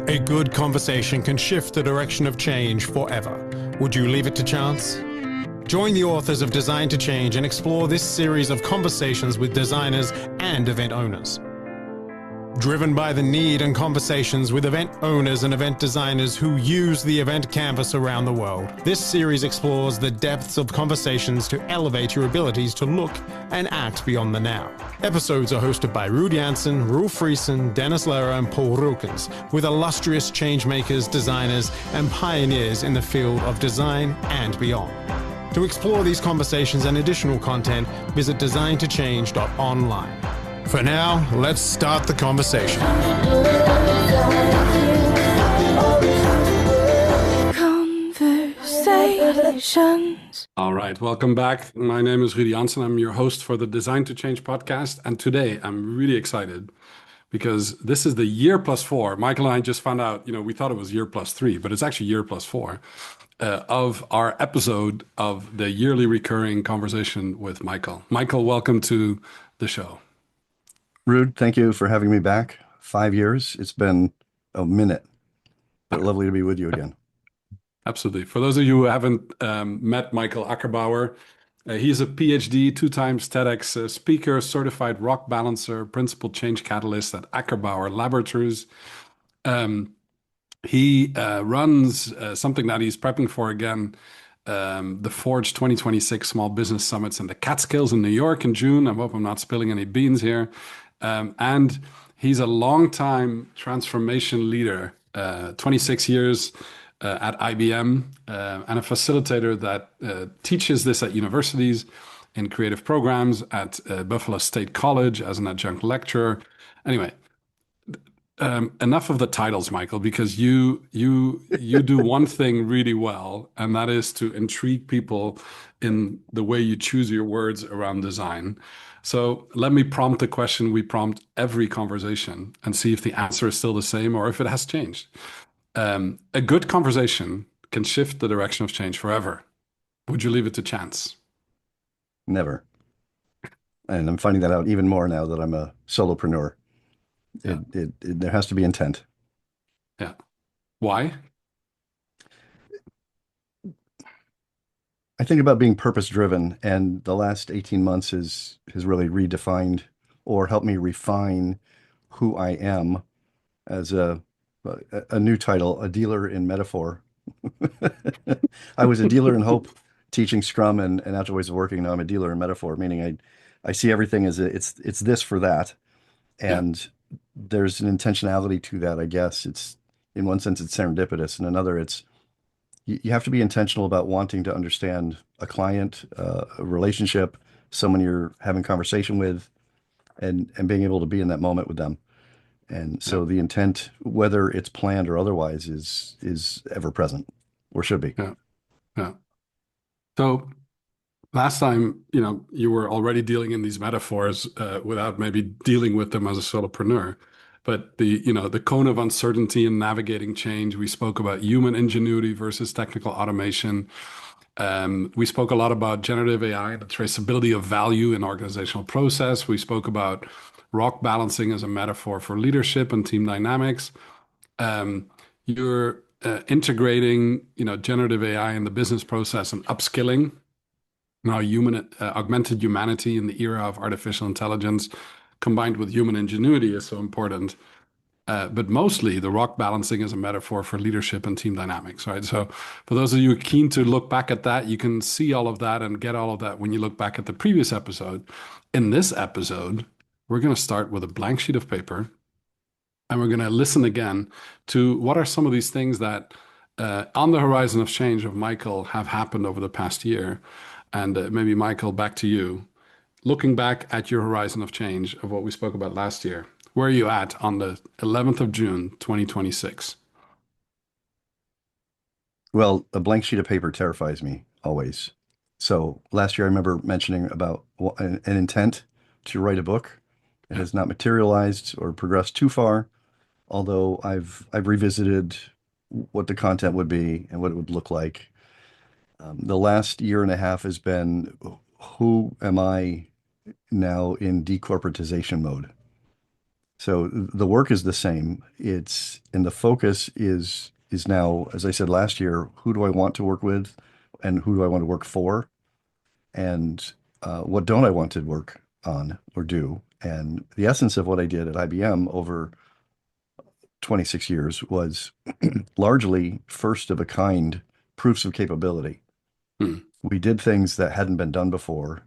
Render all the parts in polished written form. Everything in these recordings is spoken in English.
A good conversation can shift the direction of change forever. Would you leave it to chance? Join the authors of Design to Change and explore this series of conversations with designers and event owners. Driven by the need and conversations with event owners and event designers who use the event canvas around the world, this series explores the depths of conversations to elevate your abilities to look and act beyond the now. Episodes are hosted by Ruud Janssen, Rolf Friesen, Dennis Lehrer, and Paul Rukens, with illustrious changemakers, designers, and pioneers in the field of design and beyond. To explore these conversations and additional content, visit designtochange.online. For now, let's start the conversation. Conversations. All right, welcome back. My name is Ruud Janssen. I'm your host for the Design to Change podcast. And today I'm really excited because this is the year+4. Michael and I just found out, we thought it was year+3, but it's actually year+4 of our episode of the yearly recurring conversation with Michael. Michael, welcome to the show. Ruud, thank you for having me back. 5 years. It's been a minute, but lovely to be with you again. Absolutely. For those of you who haven't met Michael Ackerbauer, he's a PhD, 2 times TEDx speaker, certified rock balancer, principal change catalyst at Ackerbauer Laboratories. He runs something that he's prepping for again, the Forge 2026 Small Business Summits in the Catskills in New York in June. I hope I'm not spilling any beans here. And he's a longtime transformation leader, 26 years at IBM, and a facilitator that teaches this at universities in creative programs at Buffalo State College as an adjunct lecturer. Anyway, enough of the titles, Michael, because you do one thing really well, and that is to intrigue people in the way you choose your words around design. So let me prompt the question we prompt every conversation and see if the answer is still the same or if it has changed. A good conversation can shift the direction of change forever. Would you leave it to chance? Never. And I'm finding that out even more now that I'm a solopreneur. Yeah. There has to be intent. Yeah. Why? I think about being purpose-driven, and the last 18 months has really redefined or helped me refine who I am as a new title, a dealer in metaphor. I was a dealer in hope, teaching Scrum and Agile ways of working. Now I'm a dealer in metaphor, meaning I see everything as it's this for that, and there's an intentionality to that. I guess it's, in one sense, it's serendipitous, and another, it's you have to be intentional about wanting to understand a client, a relationship, someone you're having conversation with, and being able to be in that moment with them. And so the intent, whether it's planned or otherwise, is ever present, or should be. Yeah. So last time, you were already dealing in these metaphors without maybe dealing with them as a solopreneur. But the cone of uncertainty in navigating change, we spoke about human ingenuity versus technical automation. We spoke a lot about generative AI, the traceability of value in organizational process. We spoke about rock balancing as a metaphor for leadership and team dynamics. You're integrating, generative AI in the business process and upskilling. Now, augmented humanity in the era of artificial intelligence combined with human ingenuity is so important. But mostly the rock balancing is a metaphor for leadership and team dynamics, right? So for those of you keen to look back at that, you can see all of that and get all of that when you look back at the previous episode. In this episode, we're going to start with a blank sheet of paper, and we're going to listen again to what are some of these things that on the horizon of change of Michael have happened over the past year. And maybe, Michael, back to you. Looking back at your horizon of change of what we spoke about last year, where are you at on the 11th of June, 2026? Well, a blank sheet of paper terrifies me always. So last year, I remember mentioning about an intent to write a book. It has not materialized or progressed too far, although I've revisited what the content would be and what it would look like. The last year and a half has been, who am I now in decorporatization mode. So the work is the same. And the focus is now, as I said last year, who do I want to work with and who do I want to work for? And what don't I want to work on or do? And the essence of what I did at IBM over 26 years was largely first of a kind proofs of capability. Mm. We did things that hadn't been done before,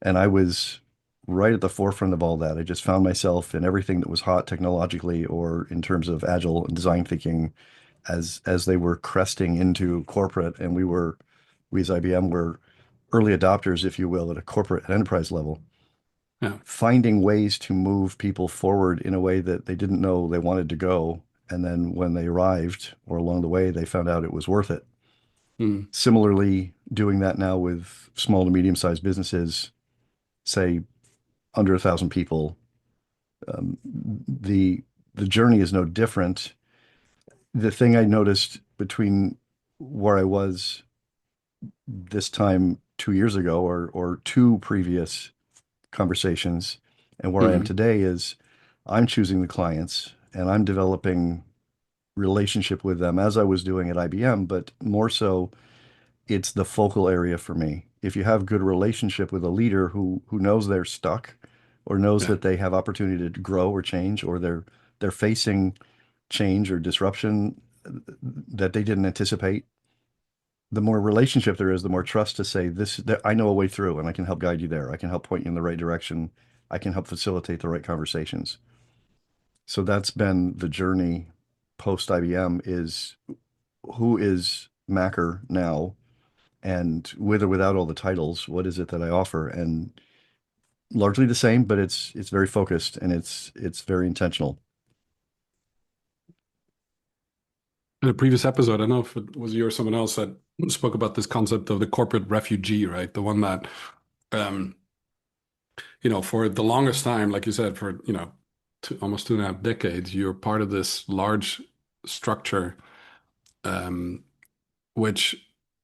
and I was right at the forefront of all that. I just found myself in everything that was hot technologically or in terms of agile and design thinking as they were cresting into corporate, and we as IBM were early adopters, if you will, at a corporate and enterprise level, Yeah. finding ways to move people forward in a way that they didn't know they wanted to go. And then when they arrived or along the way, they found out it was worth it. Mm. Similarly, doing that now with small to medium-sized businesses, say under 1,000 people, the journey is no different. The thing I noticed between where I was this time 2 years ago or two previous conversations and where I am Mm. today is I'm choosing the clients and I'm developing relationship with them as I was doing at IBM, but more so it's the focal area for me. If you have good relationship with a leader who knows they're stuck or knows Yeah. that they have opportunity to grow or change or they're facing change or disruption that they didn't anticipate, the more relationship there is, the more trust to say this, that I know a way through and I can help guide you there. I can help point you in the right direction. I can help facilitate the right conversations. So that's been the journey post IBM is who is Macker now and with or without all the titles, what is it that I offer? And largely the same, but it's very focused and it's very intentional. In a previous episode, I don't know if it was you or someone else that spoke about this concept of the corporate refugee, right? The one that, um, for the longest time, like you said, for, almost 2.5 decades, you're part of this large structure, um, which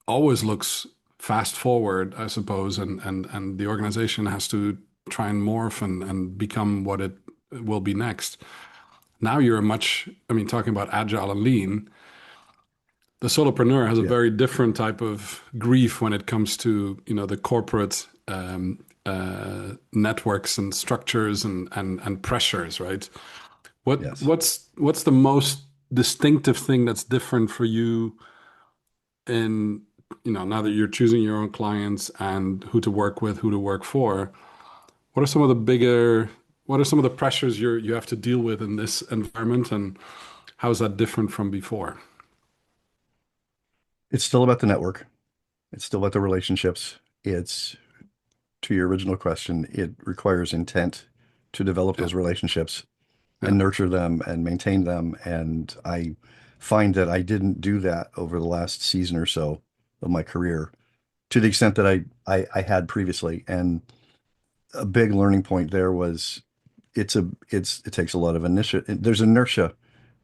always looks fast forward, I suppose, and the organization has to try and morph and become what it will be next. Now you're talking about agile and lean, the solopreneur has a Yeah. very different type of grief when it comes to the corporate networks and structures and pressures, right? Yes. What's the most distinctive thing that's different for you in now that you're choosing your own clients and who to work with, who to work for? What are some of the pressures you have to deal with in this environment, and how is that different from before? It's still about the network. It's still about the relationships. It's to your original question, it requires intent to develop Yeah, those relationships yeah, and nurture them and maintain them. And I find that I didn't do that over the last season or so of my career to the extent that I had previously. And a big learning point there was it takes a lot of initiative. There's inertia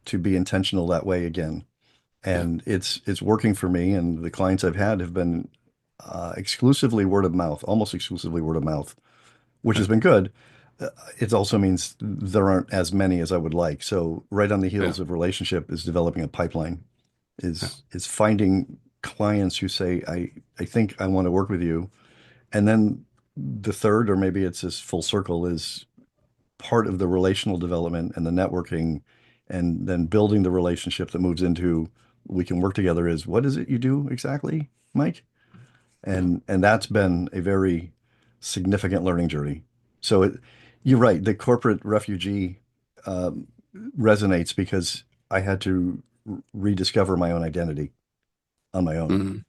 to be intentional that way again. yeah, And it's working for me. And the clients I've had have been exclusively word of mouth, almost exclusively word of mouth, which yeah, has been good. It also means there aren't as many as I would like. So right on the yeah, heels of relationship is developing a pipeline, yeah. is finding clients who say, I think I want to work with you. And then the third, or maybe it's this full circle, is part of the relational development and the networking and then building the relationship that moves into we can work together is what is it you do exactly, Mike? Yeah. And that's been a very significant learning journey. So you're right, the corporate refugee um, resonates because I had to rediscover my own identity on my own. Mhm.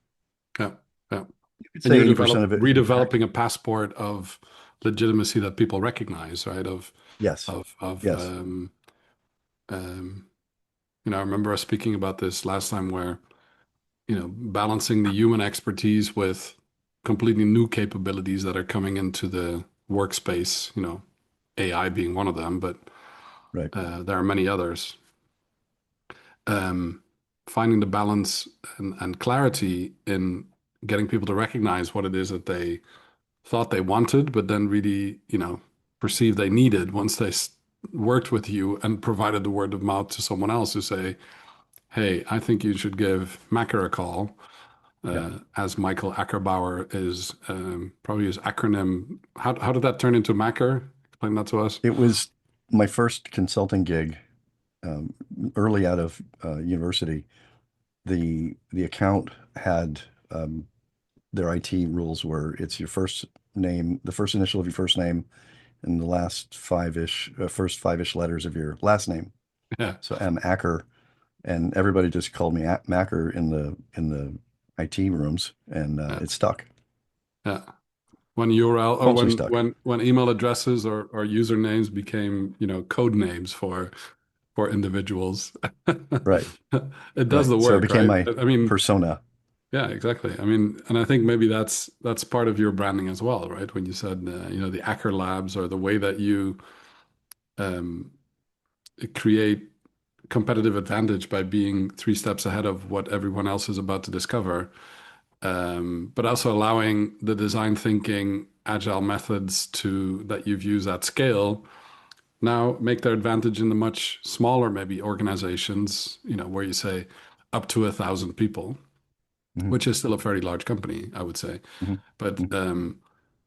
Yeah, yeah. You could And say you're 80% of it is intact. redeveloping a passport of legitimacy that people recognize, right? Of Yes. of of Yes. um, I remember us speaking about this last time where, balancing the human expertise with completely new capabilities that are coming into the workspace, AI being one of them, but Right. there are many others. Um, Finding the balance and clarity in getting people to recognize what it is that they thought they wanted, but then really, perceived they needed once they worked with you and provided the word of mouth to someone else to say, hey, I think you should give Macker a call, Yeah. as Michael Ackerbauer is probably his acronym. How did that turn into Macker? Explain that to us. It was my first consulting gig, um, early out of university. The account had their IT rules were it's your first name, the first initial of your first name, and the first five-ish letters of your last name. Yeah, So M. Acker, and everybody just called me Macker in the IT rooms, and yeah, it stuck. yeah. When URL or Mostly when stuck. when when email addresses or usernames became, code names for individuals. Right, It does right. the So it work, became right? my I mean, persona. yeah, exactly. I mean, and I think maybe that's part of your branding as well, right? When you said, the Acker Labs, or the way that you um, create competitive advantage by being 3 steps ahead of what everyone else is about to discover, but also allowing the design thinking, agile methods to that you've used at scale now make their advantage in the much smaller maybe organizations, where you say up to 1,000 people, Hmm. which is still a very large company, I would say, Hmm. but Hmm.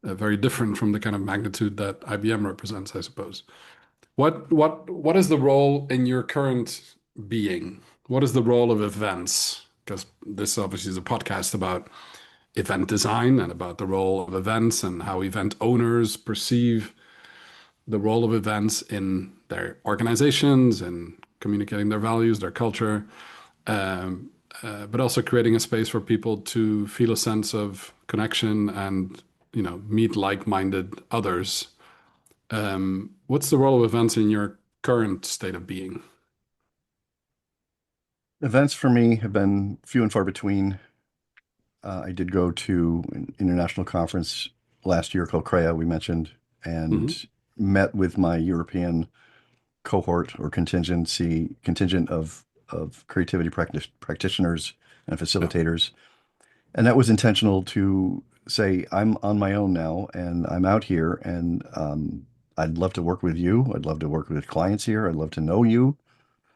very different from the kind of magnitude that IBM represents, I suppose. What is the role in your current being? What is the role of events? Because this obviously is a podcast about event design and about the role of events and how event owners perceive the role of events in their organizations and communicating their values, their culture, um, but also creating a space for people to feel a sense of connection and meet like-minded others. What's the role of events in your current state of being? Events for me have been few and far between. I did go to an international conference last year called CREA, we mentioned, Hmm. and met with my European cohort or contingent of creativity practitioners and Yeah. facilitators. And that was intentional to say, I'm on my own now and I'm out here and I'd love to work with you. I'd love to work with clients here. I'd love to know you.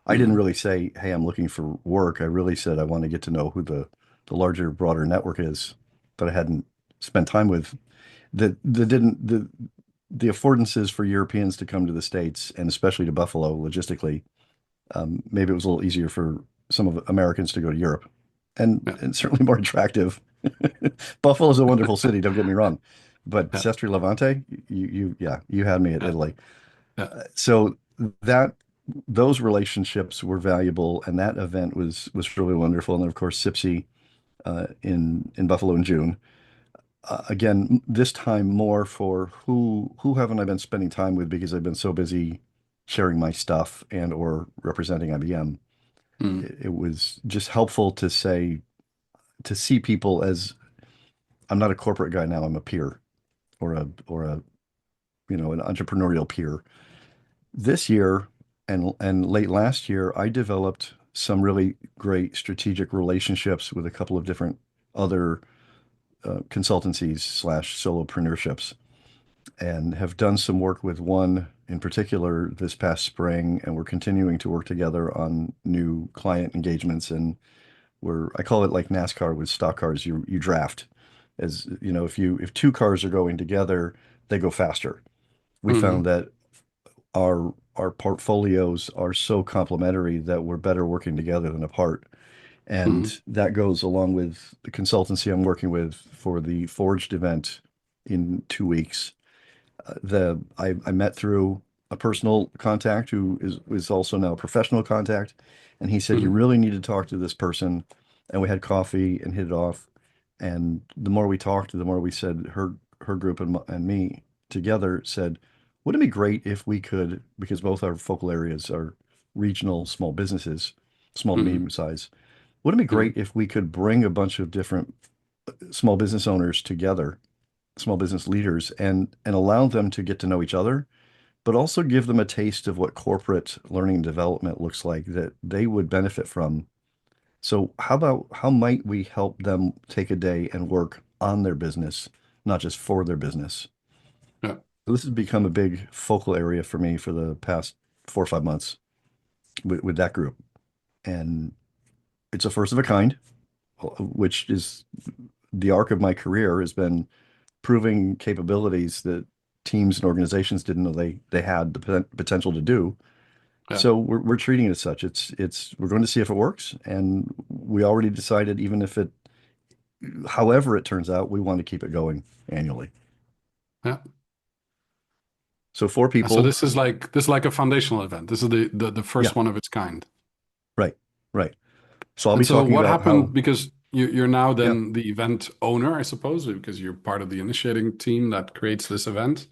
I didn't Hmm. really say, hey, I'm looking for work. I really said I want to get to know who the larger, broader network is that I hadn't spent time with. That didn't the affordances for Europeans to come to the States and especially to Buffalo logistically, maybe it was a little easier for some of Americans to go to Europe, Yeah. and certainly more attractive. Buffalo's a wonderful city, don't get me wrong, but Yeah. Sestri Levante, yeah, you had me at Yeah. Italy. Yeah. So that those relationships were valuable, and that event was really wonderful. And then, of course, SIPSy in Buffalo in June. Again, this time more for who haven't I been spending time with because I've been so busy sharing my stuff and or representing IBM. Mm. It was just helpful to see people as I'm not a corporate guy now, I'm a peer or a an entrepreneurial peer. This year and late last year, I developed some really great strategic relationships with a couple of different other consultancies slash solopreneurships and have done some work with one in particular this past spring, and we're continuing to work together on new client engagements. And I call it like NASCAR with stock cars. You draft, as you know, if two cars are going together, they go faster. We Hmm. found that our portfolios are so complementary that we're better working together than apart. Hmm. And that goes along with the consultancy I'm working with for the Forged event in 2 weeks. I met through a personal contact who is also now a professional contact, and he said you Hmm. really need to talk to this person, and we had coffee and hit it off, and the more we talked, the more we said her group and me together said, wouldn't it be great if we could, because both our focal areas are regional small businesses, small to Hmm. medium size, wouldn't it be Hmm. great if we could bring a bunch of different small business owners together, small business leaders, and allow them to get to know each other, but also give them a taste of what corporate learning and development looks like that they would benefit from. So how might we help them take a day and work on their business, not just for their business. Yeah. So this has become a big focal area for me for the past 4 or 5 months with that group. And it's a first of a kind, which is the arc of my career has been proving capabilities that teams and organizations didn't know they had the potential to do. Yeah. So we're treating it as such. We're going to see if it works, and we already decided even if it, however it turns out, we want to keep it going annually. Yeah. So four And so people, this is like a foundational event. This is the yeah, first one of its kind. right, right. So I'll And be so talking what about happened, how, because you're now yeah, then the event owner, I suppose, because you're part of the initiating team that creates this event.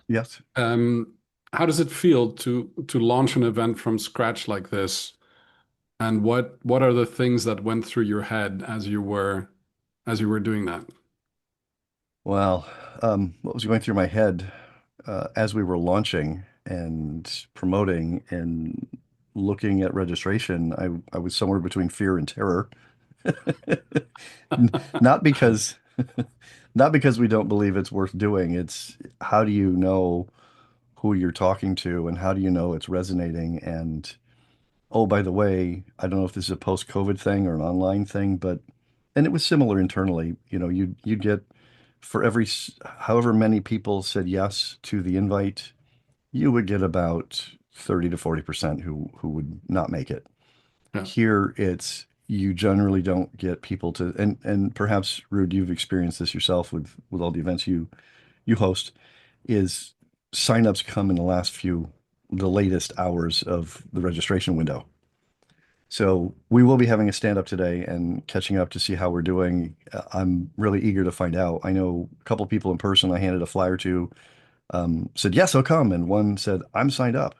yes. Um, how does it feel to launch an event from scratch like this? And what are the things that went through your head as you were doing that? Well, what was going through my head as we were launching and promoting and looking at registration, I was somewhere between fear and terror. Not because not because we don't believe it's worth doing. It's how do you know who you're talking to and how do you know it's resonating? And oh, by the way, I don't know if this is a post-COVID thing or an online thing, but and it was similar internally. You'd get for however many people said yes to the invite, you would get about 30 to 40% who would not make it. Yeah. Here, it's you generally don't get people to, and perhaps Ruud, you've experienced this yourself with all the events you host, is signups come in the latest hours of the registration window. So we will be having a stand up today and catching up to see how we're doing. I'm really eager to find out. I know a couple of people in person I handed a flyer to said, yes, I'll come. And one said, I'm signed up.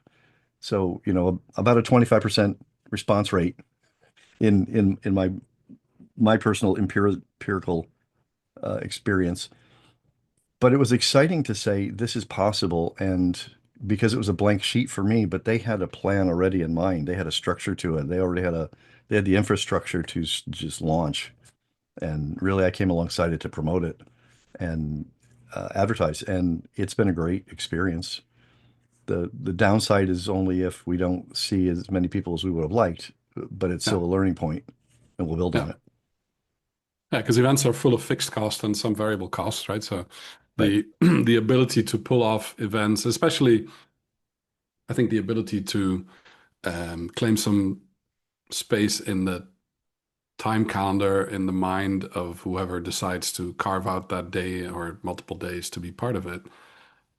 So, about a 25% response rate in my personal empirical experience. But it was exciting to say this is possible, and because it was a blank sheet for me, but they had a plan already in mind. They had a structure to it. They had the infrastructure to just launch, and really, I came alongside it to promote it and advertise, and it's been a great experience. The downside is only if we don't see as many people as we would have liked, but it's Yeah. still a learning point, and we'll build Yeah. on it. Yeah, because events are full of fixed costs and some variable costs, right? So Right. the the ability to pull off events, especially I think the ability to claim some space in the time calendar in the mind of whoever decides to carve out that day or multiple days to be part of it,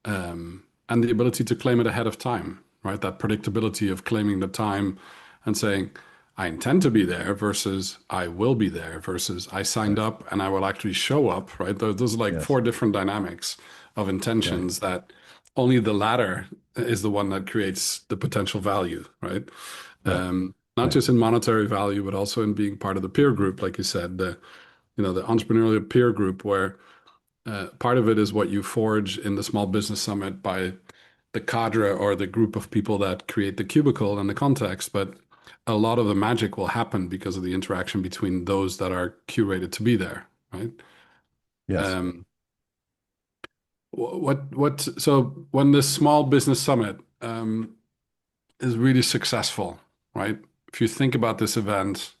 and the ability to claim it ahead of time, right? That predictability of claiming the time and saying, I intend to be there versus I will be there versus I signed Yes. up and I will actually show up, right? Those are like Yes. four different dynamics of Right. intentions that only the latter is the one that creates the potential value, right? Right. Not Right. just in monetary value, but also in being part of the peer group, like you said, the entrepreneurial peer group where part of it is what you forge in the Small Business Summit by the cadre or the group of people that create the cubicle and the context, but a lot of the magic will happen because of the interaction between those that are curated to be there, right? Yes. Um, so when this Small Business Summit is really successful, right? If you think about this event,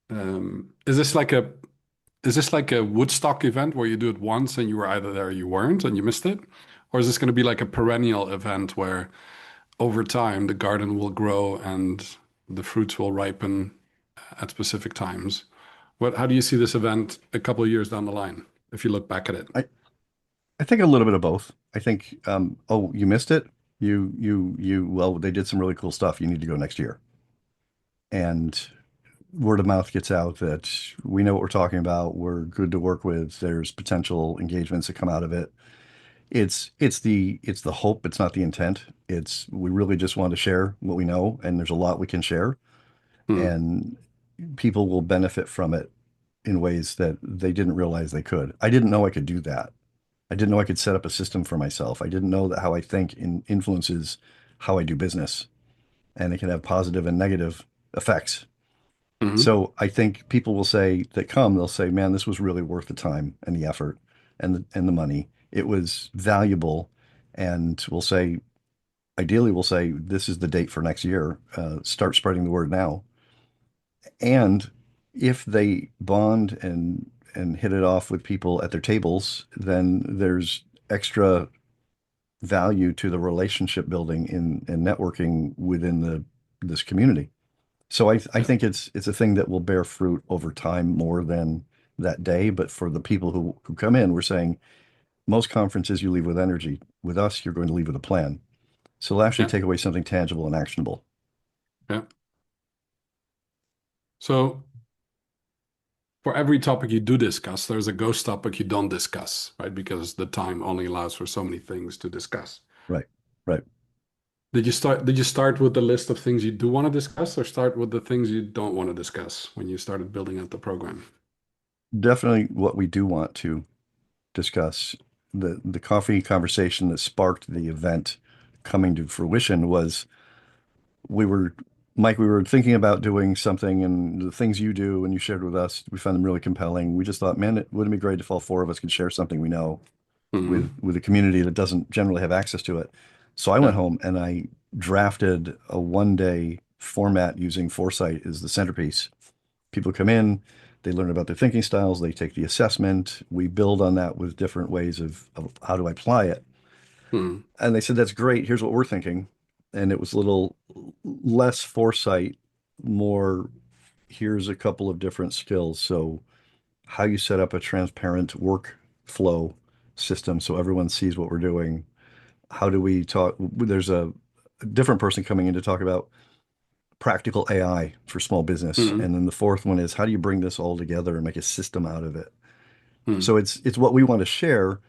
is this like a Woodstock event where you do it once and you were either there or you weren't and you missed it? Or is this going to be like a perennial event where over time the garden will grow and the fruits will ripen at specific times? How do you see this event a couple of years down the line if you look back at it? I, I think a little bit of both. I think, oh, you missed it. Well, they did some really cool stuff. You need to go next year. And word of mouth gets out that we know what we're talking about. We're good to work with. There's potential engagements that come out of it. It's the hope. It's not the intent. We really just want to share what we know, and there's a lot we can share, Hmm. and people will benefit from it in ways that they didn't realize they could. I didn't know I could do that. I didn't know I could set up a system for myself. I didn't know that how I think influences how I do business, and it can have positive and negative effects. Hmm. So I think people will say that they'll say, man, this was really worth the time and the effort. and the money. It was valuable, and ideally, we'll say this is the date for next year. Start spreading the word now. And if they bond and hit it off with people at their tables, then there's extra value to the relationship building and networking within this community. So I Yeah. think it's a thing that will bear fruit over time more than that day. But for the people who come in, we're saying most conferences you leave with energy. With us, you're going to leave with a plan. So we'll actually Yeah. take away something tangible and actionable. Yeah. So for every topic you do discuss, there's a ghost topic you don't discuss, right? Because the time only allows for so many things to discuss. Right. Right. Did you start with the list of things you do want to discuss, or start with the things you don't want to discuss when you started building out the program? Definitely what we do want to discuss. The coffee conversation that sparked the event coming to fruition was we were Mike, we were thinking about doing something, and the things you do and you shared with us, we found them really compelling. We just thought, man, it wouldn't be great if all four of us could share something we know Hmm. with a community that doesn't generally have access to it. So I went Yeah. home and I drafted a 1 day format using Foresight as the centerpiece. People come in, they learn about their thinking styles, they take the assessment. We build on that with different ways of how to apply it. Hmm. And they said, that's great. Here's what we're thinking. And it was a little less foresight, more here's a couple of different skills. So how you set up a transparent workflow system so everyone sees what we're doing. How do we talk? There's a different person coming in to talk about practical AI for small business. Hmm. And then the fourth one is how do you bring this all together and make a system out of it? Hmm. So it's what we want to share,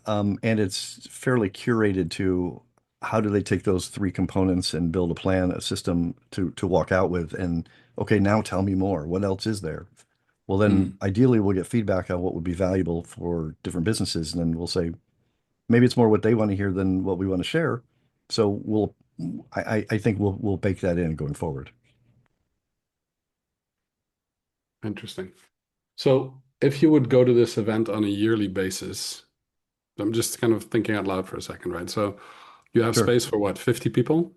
and it's fairly curated to how do they take those three components and build a plan, a system to walk out with. And okay, now tell me more. What else is there? Well, then Hmm. ideally we'll get feedback on what would be valuable for different businesses, and then we'll say maybe it's more what they want to hear than what we want to share. So I think we'll bake that in going forward. Interesting. So if you would go to this event on a yearly basis, I'm just kind of thinking out loud for a second, right? So you have Sure. space for what, 50 people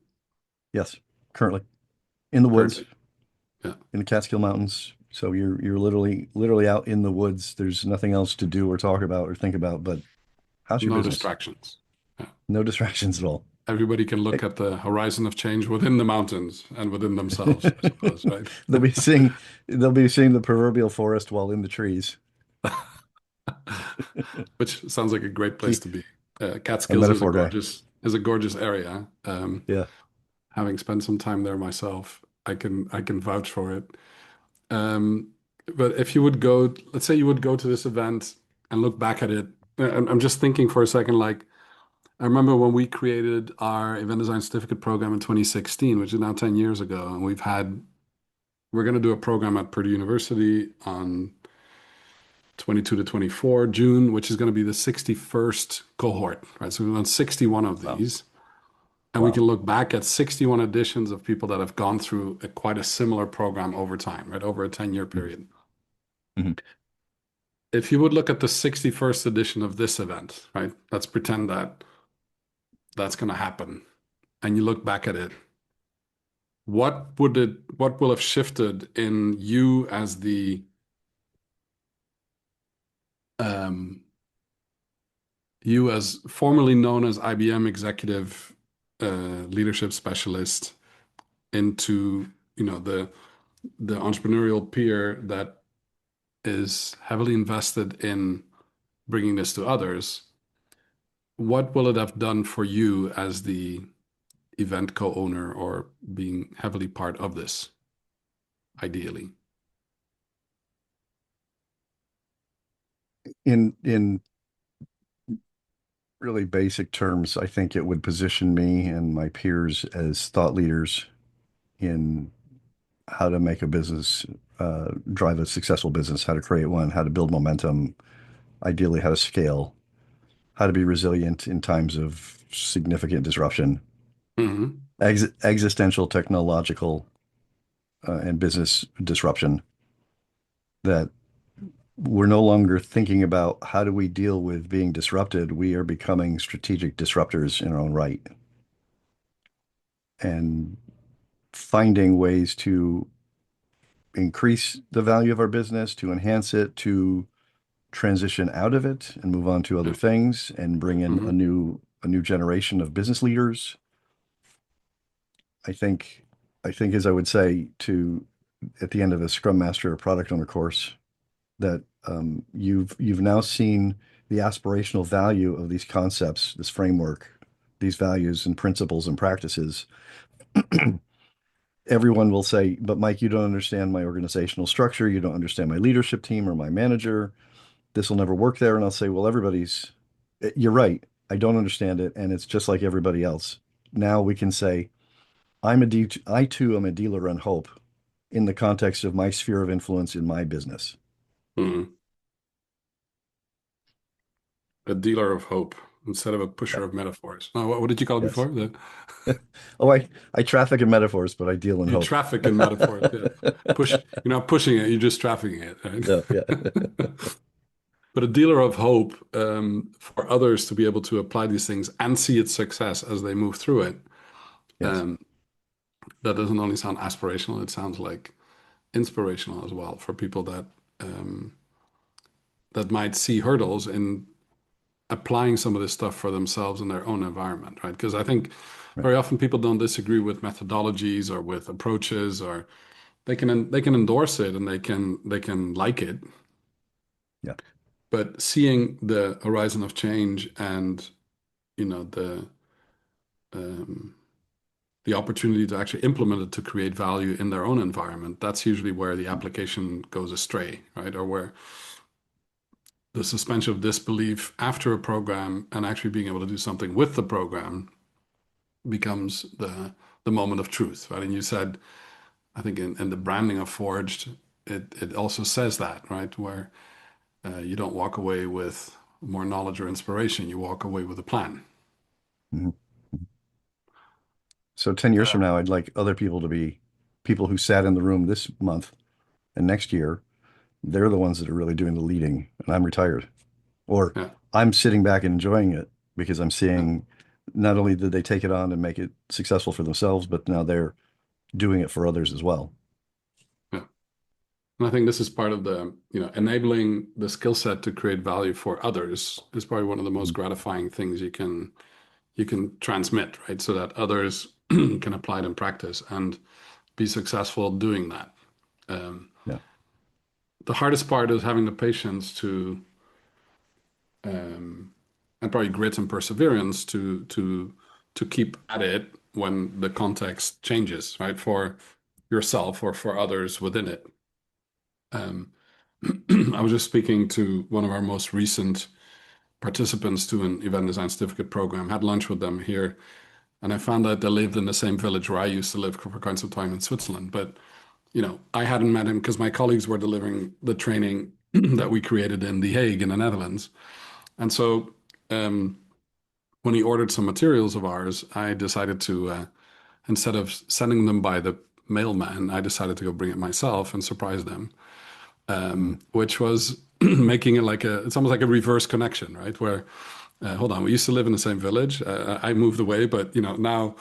Yes. Currently in the woods, currently? Yeah. in the Catskill Mountains. So you're literally out in the woods. There's nothing else to do or talk about or think about, but how's your No business? distractions. Yeah. No distractions at all. Everybody can look Hey. at the horizon of change within the mountains and within themselves, I suppose, right? They'll be seeing they'll be seeing the proverbial forest while in the trees. Which sounds like a great place Keep to be. a Catskills metaphor guy. is a gorgeous area. Yeah. Having spent some time there myself, I can vouch for it. Um, but if you would go, let's say you would go to this event and look back at it, I'm just thinking for a second, like I remember when we created our event design certificate program in 2016, which is now 10 years ago, and we're going to do a program at Purdue University on 22 to 24 June, which is going to be the 61st cohort, right? So we've done 61 of Wow. these, and we Wow. can look back at 61 editions of people that have gone through quite a similar program over time, right? Over a 10-year period. Mhm. If you would look at the 61st edition of this event, right? Let's pretend that that's going to happen, and you look back at it, what will have shifted in you as the um, you as formerly known as IBM executive leadership specialist into the entrepreneurial peer that is heavily invested in bringing this to others? What will it have done for you as the event co-owner or being heavily part of this, ideally? In really basic terms, I think it would position me and my peers as thought leaders in how to make a business, drive a successful business, how to create one, how to build momentum, ideally how to scale, how to be resilient in times of significant disruption, Hmm. existential, technological, and business disruption that we're no longer thinking about how do we deal with being disrupted. We are becoming strategic disruptors in our own right and finding ways to increase the value of our business, to enhance it, to transition out of it and move on to other Yeah. things and bring in Hmm. a new generation of business leaders. I think as I would say to at the end of a Scrum Master or Product Owner course that you've now seen the aspirational value of these concepts, this framework, these values and principles and practices. Everyone will say, but Mike, you don't understand my organizational structure. You don't understand my leadership team or my manager. This will never work there. And I'll say, well, you're right. I don't understand it. And it's just like everybody else. Now we can say, I too am a dealer on hope in the context of my sphere of influence in my business. Hmm. A dealer of hope instead of a pusher Yeah. of metaphors. No, what did you call it Yes. before? Oh, I traffic in metaphors, but I deal in You hope. traffic in metaphors. Yeah. You're not pushing it, you're just trafficking it, Yeah, yeah. right? But a dealer of hope, for others to be able to apply these things and see its success as they move through it. Yes. Um, that doesn't only sound aspirational, it sounds like inspirational as well for people um, that might see hurdles in applying some of this stuff for themselves in their own environment, right? Because I think Right. very often people don't disagree with methodologies or with approaches, or they can endorse it and they can like it, Yeah. but seeing the horizon of change and the um, the opportunity to actually implement it to create value in their own environment, that's usually where the application goes astray, right? Or where the suspension of disbelief after a program and actually being able to do something with the program becomes the moment of truth, right? And you said, I think in the branding of Forged, it also says that, right? Where you don't walk away with more knowledge or inspiration, you walk away with a plan. Mhm. So 10 years from now, I'd like other people to be people who sat in the room this month and next year. They're the ones that are really doing the leading, and I'm retired. Or Yeah, I'm sitting back and enjoying it because I'm yeah, seeing not only did they take it on and make it successful for themselves, but now they're doing it for others as well. yeah. And I think this is part of enabling the skill set to create value for others is probably one of the most Mhm. gratifying things you can transmit, right? So that others can apply it in practice and be successful doing that. Um, Yeah. the hardest part is having the patience to um, and probably grit and perseverance to keep at it when the context changes, right? For yourself or for others within it. Um, I was just speaking to one of our most recent participants to an event design certificate program, had lunch with them here, and I found out they lived in the same village where I used to live for quite some time in Switzerland. But, I hadn't met him because my colleagues were delivering the training that we created in The Hague in the Netherlands. And so um, when he ordered some materials of ours, I decided to, instead of sending them by the mailman, I decided to go bring it myself and surprise them, Mhm. which was making it it's almost like a reverse connection, right? Where, hold on, we used to live in the same village. I moved away, but, now,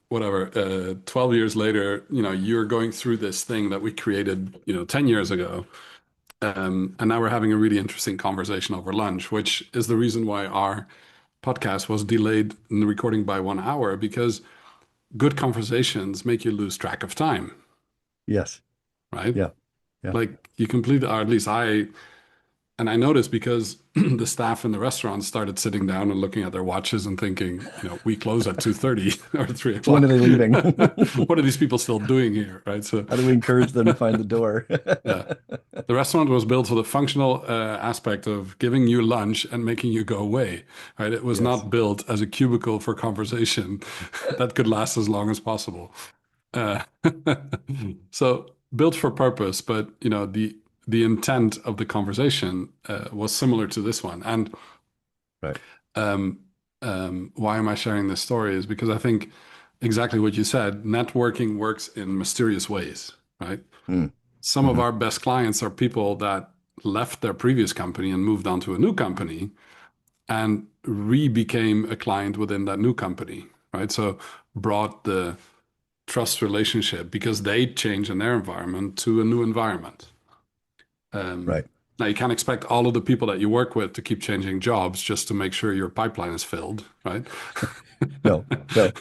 whatever, 12 years later, you're going through this thing that we created, 10 years ago. And now we're having a really interesting conversation over lunch, which is the reason why our podcast was delayed in the recording by 1 hour, because good conversations make you lose track of time, Yes. right? Yeah. Yeah. Like you completely, or at least and I noticed because the staff in the restaurant started sitting down and looking at their watches and thinking, we close at 2:30 or 3 When are o'clock. they leaving? What are these people still doing here, right? So, How do we encourage them to find the door? yeah, the restaurant was built for the functional aspect of giving you lunch and making you go away, right? It was Yes. not built as a cubicle for conversation that could last as long as possible. Uh, so built for purpose, but the intent of the conversation was similar to this one. And Right. um, why am I sharing this story is because I think exactly what you said, networking works in mysterious ways, right? Mm. Some of Hmm. our best clients are people that left their previous company and moved on to a new company and became a client within that new company, right? So brought the trust relationship because they changed in their environment to a new environment. Um, Right. Now you can't expect all of the people that you work with to keep changing jobs just to make sure your pipeline is filled, right? No, no,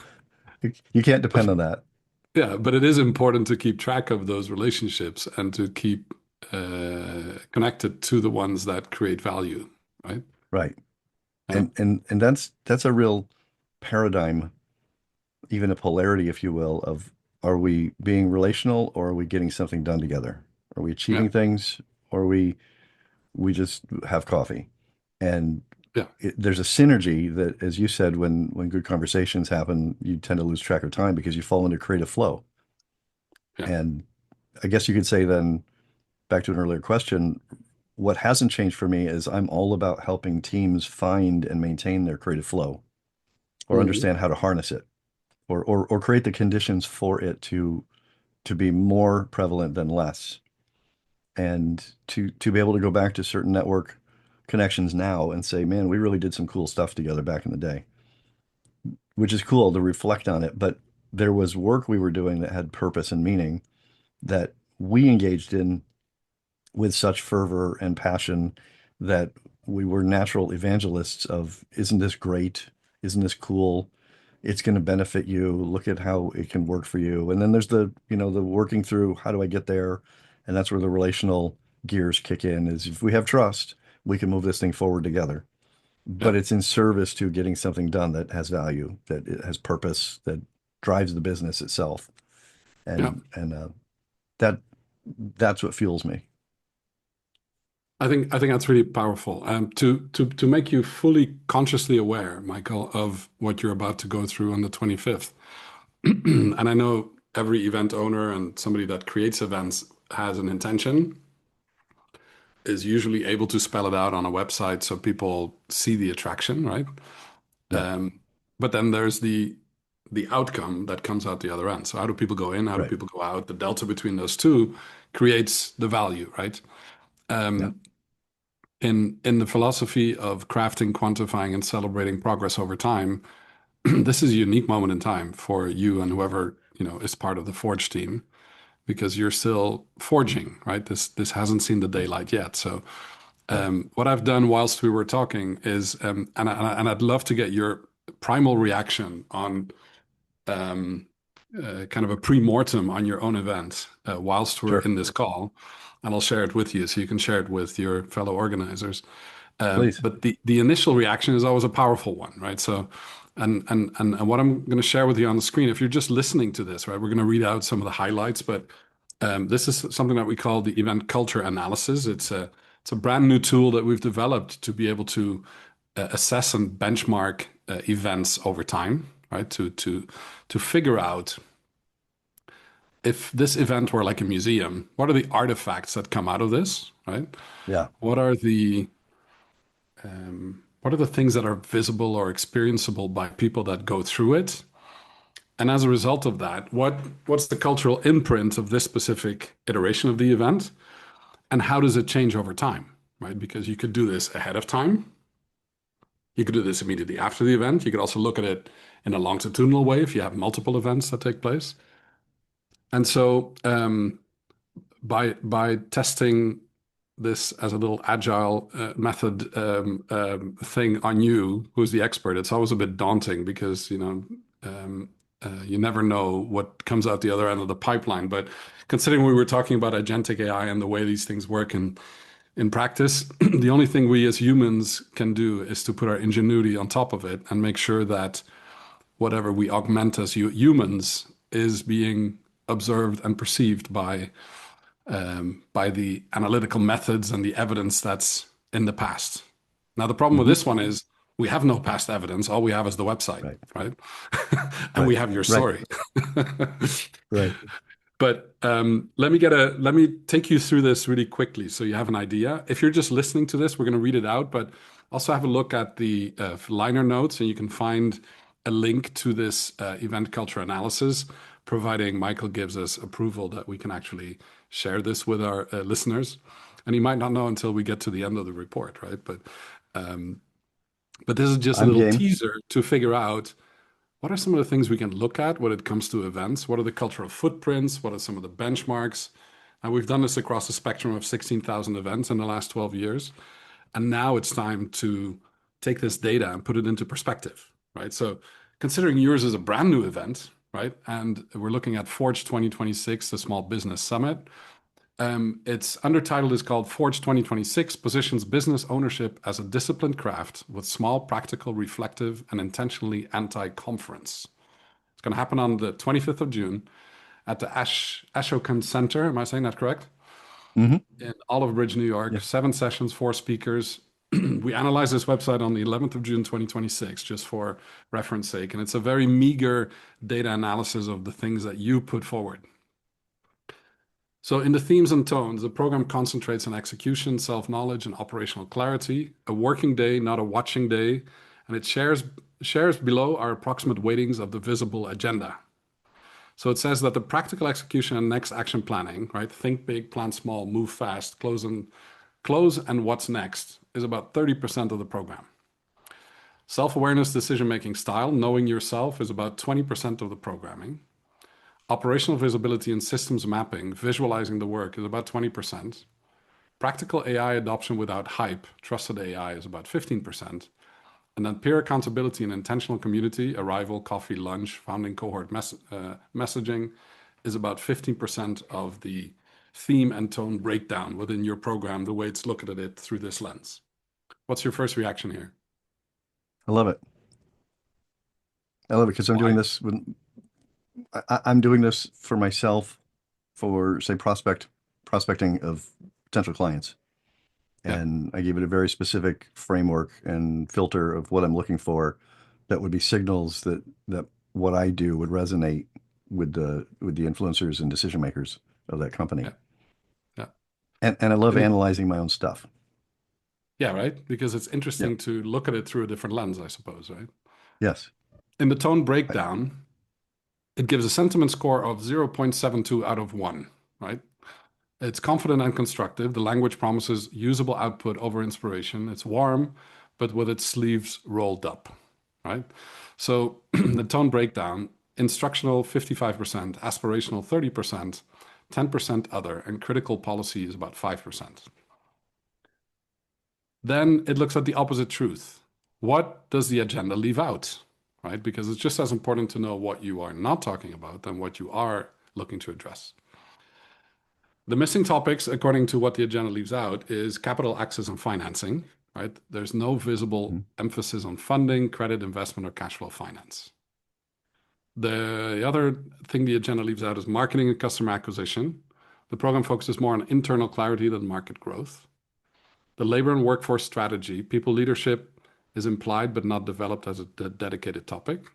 you can't depend But on that. yeah, but it is important to keep track of those relationships and to keep connected to the ones that create value, right? Right. Yeah, And that's a real paradigm, even a polarity, if you will, of are we being relational or are we getting something done together? Are we yeah, achieving things or we just have coffee? And yeah, there's a synergy that, as you said, when good conversations happen, you tend to lose track of time because you fall into creative flow. yeah, And I guess you could say then, back to an earlier question, what hasn't changed for me is I'm all about helping teams find and maintain their creative flow or mhm, understand how to harness it or create the conditions for it to be more prevalent than less. And to be able to go back to certain network connections now and say, man, we really did some cool stuff together back in the day, which is cool to reflect on it. But there was work we were doing that had purpose and meaning that we engaged in with such fervor and passion that we were natural evangelists of, isn't this great? Isn't this cool? It's going to benefit you. Look at how it can work for you. And then there's the working through, how do I get there? And that's where the relational gears kick in, is if we have trust, we can move this thing forward together. yeah, But it's in service to getting something done that has value, that it has purpose, that drives the business itself. yeah. And that that's what fuels me. I think that's really powerful. To make you fully consciously aware, Michael, of what you're about to go through on the 25th. And I know every event owner and somebody that creates events has an intention, is usually able to spell it out on a website so people see the attraction, right? Yeah, But then there's the outcome that comes out the other end. So how do people go in? How do right. people go out? The delta between those two creates the value, right? Yeah, In the philosophy of crafting, quantifying, and celebrating progress over time, this is a unique moment in time for you and whoever is part of the Forge team because you're still forging, right? This hasn't seen the daylight yet. So right. what I've done whilst we were talking is, and I'd love to get your primal reaction on kind of a pre-mortem on your own event whilst we're Sure. in this call, and I'll share it with you so you can share it with your fellow organizers. Please. But the initial reaction is always a powerful one, right? So, and what I'm going to share with you on the screen, if you're just listening to this, right, we're going to read out some of the highlights, but this is something that we call the event culture analysis. It's a brand new tool that we've developed to be able to assess and benchmark events over time, right? To figure out if this event were like a museum, what are the artifacts that come out of this, right? Yeah. What are the what are the things that are visible or experienceable by people that go through it? And as a result of that, what's the cultural imprint of this specific iteration of the event? And how does it change over time, right? Because you could do this ahead of time. You could do this immediately after the event. You could also look at it in a longitudinal way if you have multiple events that take place. And so by testing this as a little agile method thing on you, who's the expert, it's always a bit daunting because you never know what comes out the other end of the pipeline. But considering we were talking about agentic AI and the way these things work in practice, the only thing we as humans can do is to put our ingenuity on top of it and make sure that whatever we augment as humans is being observed and perceived by the analytical methods and the evidence that's in the past. Now, the problem with Hmm. this one is we have no past evidence. All we have is the website, Right. right? And we Right. have your Right. story. Right. But let me take you through this really quickly so you have an idea. If you're just listening to this, we're going to read it out, but also have a look at the liner notes, and you can find a link to this event culture analysis, providing Michael gives us approval that we can actually share this with our listeners. And he might not know until we get to the end of the report, right? But this is just a I'm little game. teaser to figure out what are some of the things we can look at when it comes to events? What are the cultural footprints? What are some of the benchmarks? And we've done this across a spectrum of 16,000 events in the last 12 years. And now it's time to take this data and put it into perspective, right? So considering yours is a brand new event, right? And we're looking at Forge 2026, the Small Business Summit. Its undertitle is called Forge 2026 Positions Business Ownership as a Disciplined Craft with Small, Practical, Reflective, and Intentionally Anti-Conference. It's going to happen on the 25th of June at the Ashokan Center. Am I saying that correct? Mm-hmm. In Olive Bridge, New York. Yeah. 7 sessions, 4 speakers. We analyzed this website on the 11th of June 2026, just for reference sake. And it's a very meager data analysis of the things that you put forward. So in the themes and tones, the program concentrates on execution, self-knowledge, and operational clarity, a working day, not a watching day, and it shares below our approximate weightings of the visible agenda. So it says that the practical execution and next action planning, right? Think big, plan small, move fast, close and what's next is about 30% of the program. Self-awareness, decision-making style, knowing yourself is about 20% of the programming. Operational visibility and systems mapping, visualizing the work, is about 20%. Practical AI adoption without hype, trusted AI, is about 15%. And then peer accountability and intentional community, arrival, coffee, lunch, founding cohort messaging, is about 15% of the theme and tone breakdown within your program, the way it's looking at it through this lens. What's your first reaction here? I love it. I love it because I'm doing this with, I'm doing this for myself, for say prospecting of potential clients. And I gave it a very specific framework and filter of what I'm looking for that would be signals that what I do would resonate with the influencers and decision makers of that company. Yeah. And I love analyzing my own stuff. Yeah, right? Because it's interesting to look at it through a different lens, I suppose, right? Yes. In the tone breakdown, it gives a sentiment score of 0.72 out of 1, right? It's confident and constructive. The language promises usable output over inspiration. It's warm, but with its sleeves rolled up, right? So the tone breakdown, instructional 55%, aspirational 30%, 10% other, and critical policy is about 5%. Then it looks at the opposite truth. What does the agenda leave out, right? Because it's just as important to know what you are not talking about than what you are looking to address. The missing topics, according to what the agenda leaves out, is capital access and financing, right? There's no visible emphasis on funding, credit, investment, or cash flow finance. The other thing the agenda leaves out is marketing and customer acquisition. The program focuses more on internal clarity than market growth. The labor and workforce strategy, people leadership is implied but not developed as a dedicated topic.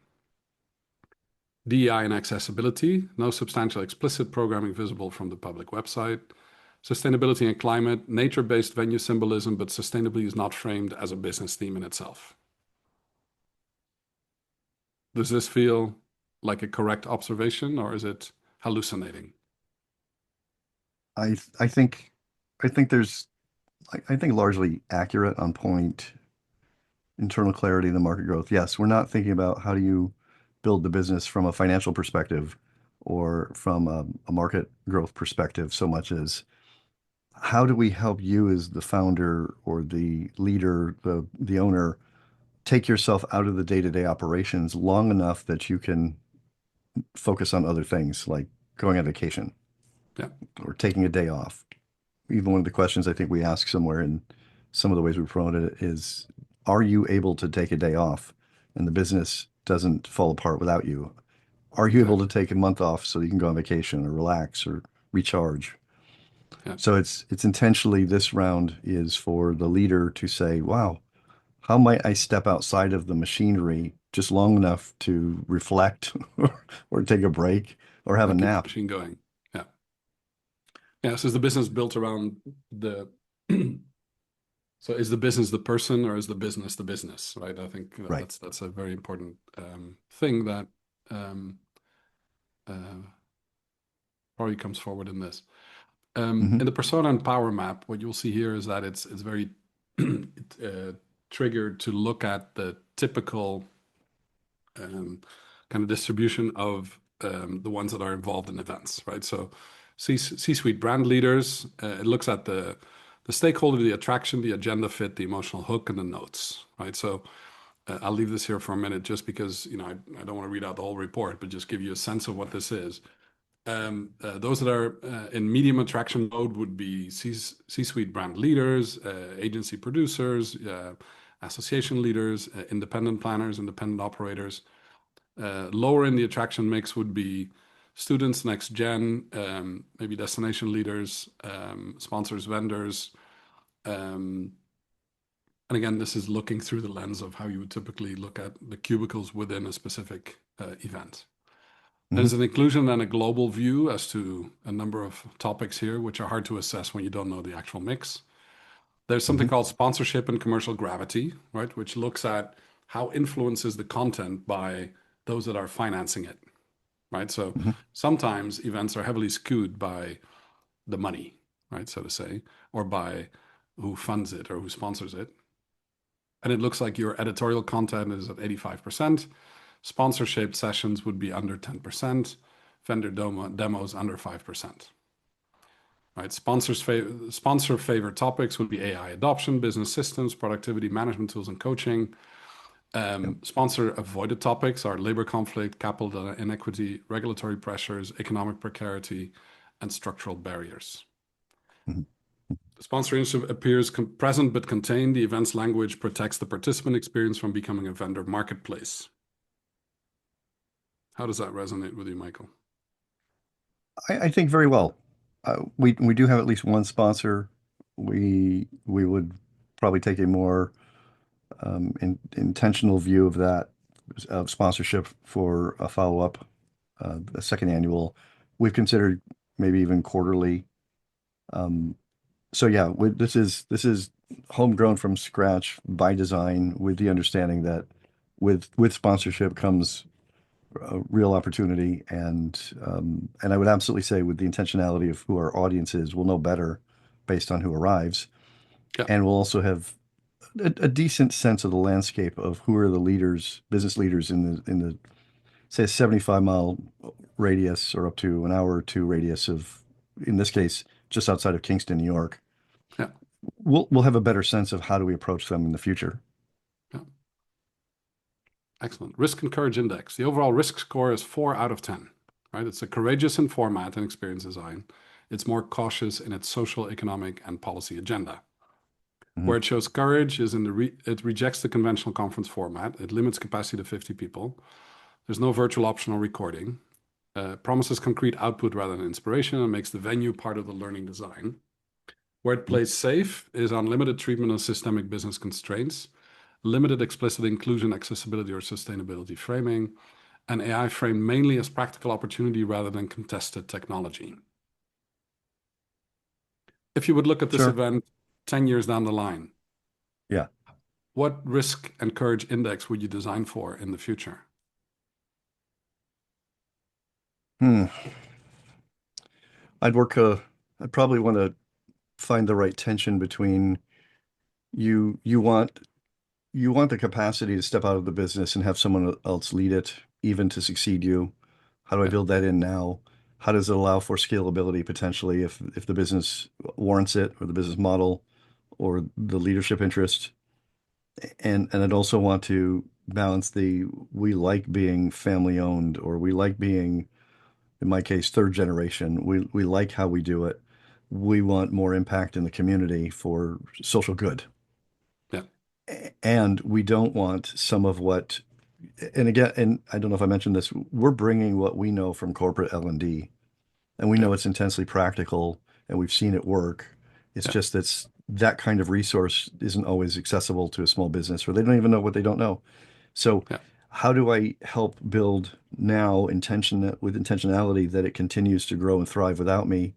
DEI and accessibility, no substantial explicit programming visible from the public website. Sustainability and climate, nature-based venue symbolism, but sustainability is not framed as a business theme in itself. Does this feel like a correct observation, or is it hallucinating? I think there's I think largely accurate, on point. Internal clarity and the market growth. Yes, we're not thinking about how do you build the business from a financial perspective or from a market growth perspective so much as how do we help you as the founder or the leader, the owner, take yourself out of the day-to-day operations long enough that you can focus on other things like going on vacation or taking a day off. Even one of the questions I think we ask somewhere in some of the ways we promoted it is, are you able to take a day off and the business doesn't fall apart without you? Are you able to take a month off so you can go on vacation or relax or recharge? So it's intentionally, this round is for the leader to say, wow, how might I step outside of the machinery just long enough to reflect or take a break or have a nap? Keep the machine going. Yeah. So is the business built around the so is the business the person, or is the business, right? I think that's a very important thing that probably comes forward in this. Hmm. In the persona and power map, what you'll see here is that it's very triggered to look at the typical kind of distribution of the ones that are involved in events, right? So C-suite brand leaders, it looks at the stakeholder, the attraction, the agenda fit, the emotional hook, and the notes, right? So I'll leave this here for a minute just because, I don't want to read out the whole report, but just give you a sense of what this is. Those that are in medium attraction mode would be C-suite brand leaders, agency producers, association leaders, independent planners, independent operators. Lower in the attraction mix would be students, next gen, maybe destination leaders, sponsors, vendors. And again, this is looking through the lens of how you would typically look at the cubicles within a specific event. There's an inclusion and a global view as to a number of topics here, which are hard to assess when you don't know the actual mix. There's something called sponsorship and commercial gravity, right? Which looks at how influences the content by those that are financing it, right? So sometimes events are heavily skewed by the money, right, so to say, or by who funds it or who sponsors it. And it looks like your editorial content is at 85%. Sponsorship sessions would be under 10%. Vendor demos under 5%. Right? Sponsor favorite topics would be AI adoption, business systems, productivity management tools, and coaching. Sponsor avoided topics are labor conflict, capital inequity, regulatory pressures, economic precarity, and structural barriers. The sponsor appears present but contained. The event's language protects the participant experience from becoming a vendor marketplace. How does that resonate with you, Michael? I think very well. We do have at least one sponsor. We would probably take a more intentional view of that of sponsorship for a follow-up, a second annual. We've considered maybe even quarterly. So yeah, this is homegrown from scratch by design, with the understanding that with sponsorship comes a real opportunity, and I would absolutely say with the intentionality of who our audience is, we'll know better based on who arrives, and we'll also have a decent sense of the landscape of who are the leaders, business leaders in the say a 75-mile radius or up to an hour or two radius of, in this case, just outside of Kingston, New York. Yeah. We'll have a better sense of how do we approach them in the future. Yeah. Excellent. Risk and courage index. The overall risk score is 4 out of 10, right? It's a courageous in format and experience design. It's more cautious in its social, economic, and policy agenda. Where it shows courage is in it rejects the conventional conference format. It limits capacity to 50 people. There's no virtual optional recording. Promises concrete output rather than inspiration, and makes the venue part of the learning design. Where it plays safe is on limited treatment of systemic business constraints, limited explicit inclusion, accessibility, or sustainability framing, and AI framed mainly as practical opportunity rather than contested technology. If you would look at this event 10 years down the line, what risk and courage index would you design for in the future? I'd probably want to find the right tension between you want the capacity to step out of the business and have someone else lead it, even to succeed you. How do I build that in now? How does it allow for scalability potentially if the business warrants it, or the business model, or the leadership interest? And I'd also want to balance we like being family owned, or we like being, in my case, third generation. We like how we do it. We want more impact in the community for social good. Yeah. And we don't want some of what, and again, and I don't know if I mentioned this, we're bringing what we know from corporate L&D, and we know it's intensely practical, and we've seen it work. It's just that kind of resource isn't always accessible to a small business, or they don't even know what they don't know. So how do I help build now with intentionality that it continues to grow and thrive without me,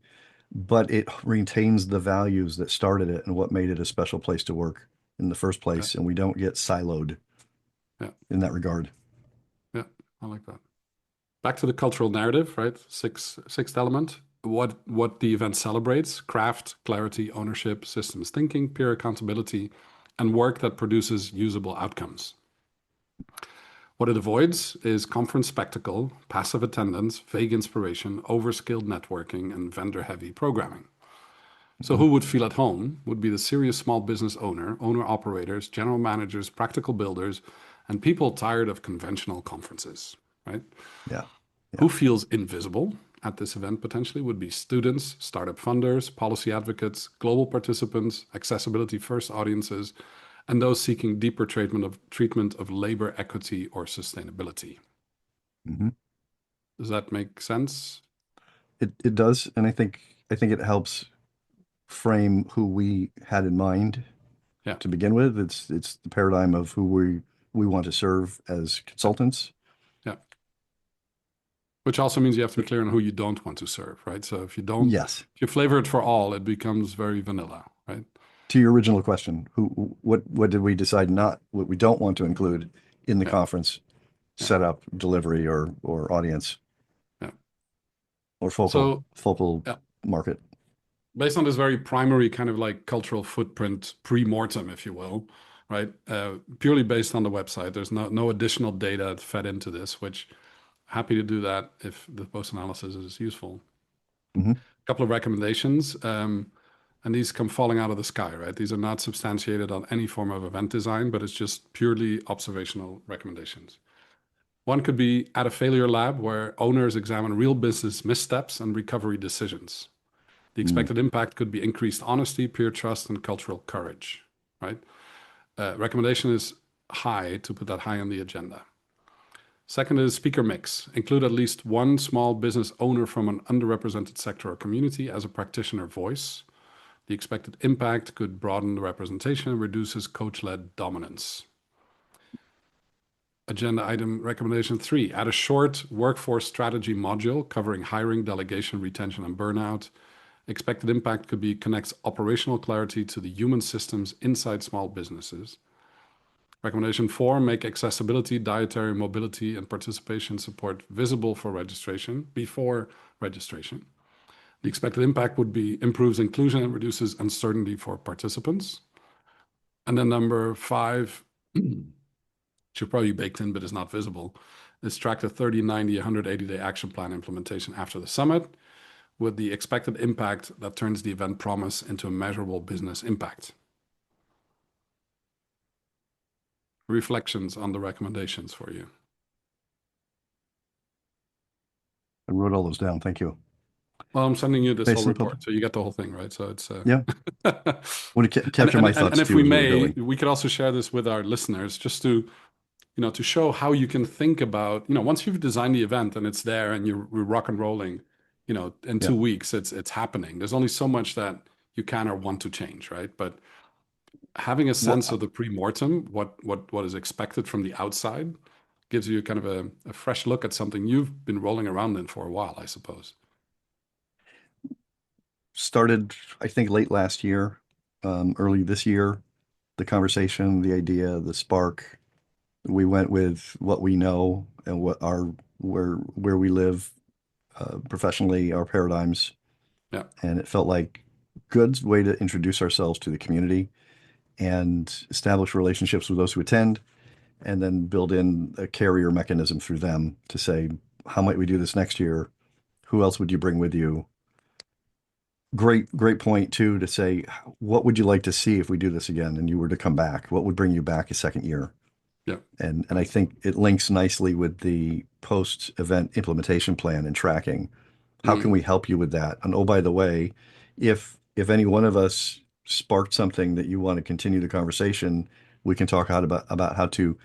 but it retains the values that started it and what made it a special place to work in the first place, and we don't get siloed in that regard. Yeah, I like that. Back to the cultural narrative, right? Sixth element. what the event celebrates: craft, clarity, ownership, systems thinking, peer accountability, and work that produces usable outcomes. What it avoids is conference spectacle, passive attendance, vague inspiration, overskilled networking, and vendor-heavy programming. So who would feel at home would be the serious small business owner-operators, general managers, practical builders, and people tired of conventional conferences, right? Yeah. Who feels invisible at this event potentially would be students, startup funders, policy advocates, global participants, accessibility first audiences, and those seeking deeper treatment of labor equity or sustainability. Mm-hmm. Does that make sense? It does, and I think it helps frame who we had in mind Yeah. to begin with. It's the paradigm of who we want to serve as consultants. Yeah. Which also means you have to be clear on who you don't want to serve, right? So if you don't, Yes. if you flavor it for all, it becomes very vanilla, right? To your original question, what did we decide what we don't want to include in the Yeah. conference Yeah. setup, delivery, or audience, Yeah. or focal Yeah. market? Based on this very primary kind of like cultural footprint pre-mortem, if you will, right? Purely based on the website. There's no additional data fed into this, which happy to do that if the post-analysis is useful. Mm-hmm. A couple of recommendations, and these come falling out of the sky, right? These are not substantiated on any form of event design, but it's just purely observational recommendations. One could be at a failure lab where owners examine real business missteps and recovery decisions. The expected impact could be increased honesty, peer trust, and cultural courage, right? Recommendation is high, to put that high on the agenda. Second is speaker mix. Include at least one small business owner from an underrepresented sector or community as a practitioner voice. The expected impact could broaden the representation and reduces coach-led dominance. Agenda item recommendation 3, add a short workforce strategy module covering hiring, delegation, retention, and burnout. Expected impact could be connects operational clarity to the human systems inside small businesses. Recommendation 4, make accessibility, dietary mobility, and participation support visible for registration, before registration. The expected impact would be improves inclusion and reduces uncertainty for participants. And then number 5, should probably be baked in but is not visible, is track the 30, 90, 180-day action plan implementation after the summit with the expected impact that turns the event promise into a measurable business impact. Reflections on the recommendations for you. I wrote all those down. Thank you. Well, I'm sending you this whole Basically, report, so you get the whole thing, right? So it's yeah. Want to capture my thoughts and if too, we as may, we could also share this with our listeners, just to to show how you can think about, once you've designed the event and it's there and you're rock and rolling, in 2 weeks, it's happening. There's only so much that you can or want to change, right? But having a sense of the pre-mortem, what is expected from the outside, gives you kind of a fresh look at something you've been rolling around in for a while, I suppose. Started, I think, late last year, early this year, the conversation, the idea, the spark. We went with what we know and where we live professionally, our paradigms. Yeah. And it felt like good way to introduce ourselves to the community and establish relationships with those who attend, and then build in a carrier mechanism through them to say, how might we do this next year? Who else would you bring with you? Great point too, to say, what would you like to see if we do this again and you were to come back? What would bring you back a second year? Yeah. And I think it links nicely with the post-event implementation plan and tracking. How can we help you with that? And oh, by the way, if any one of us sparked something that you want to continue the conversation, we can talk about how to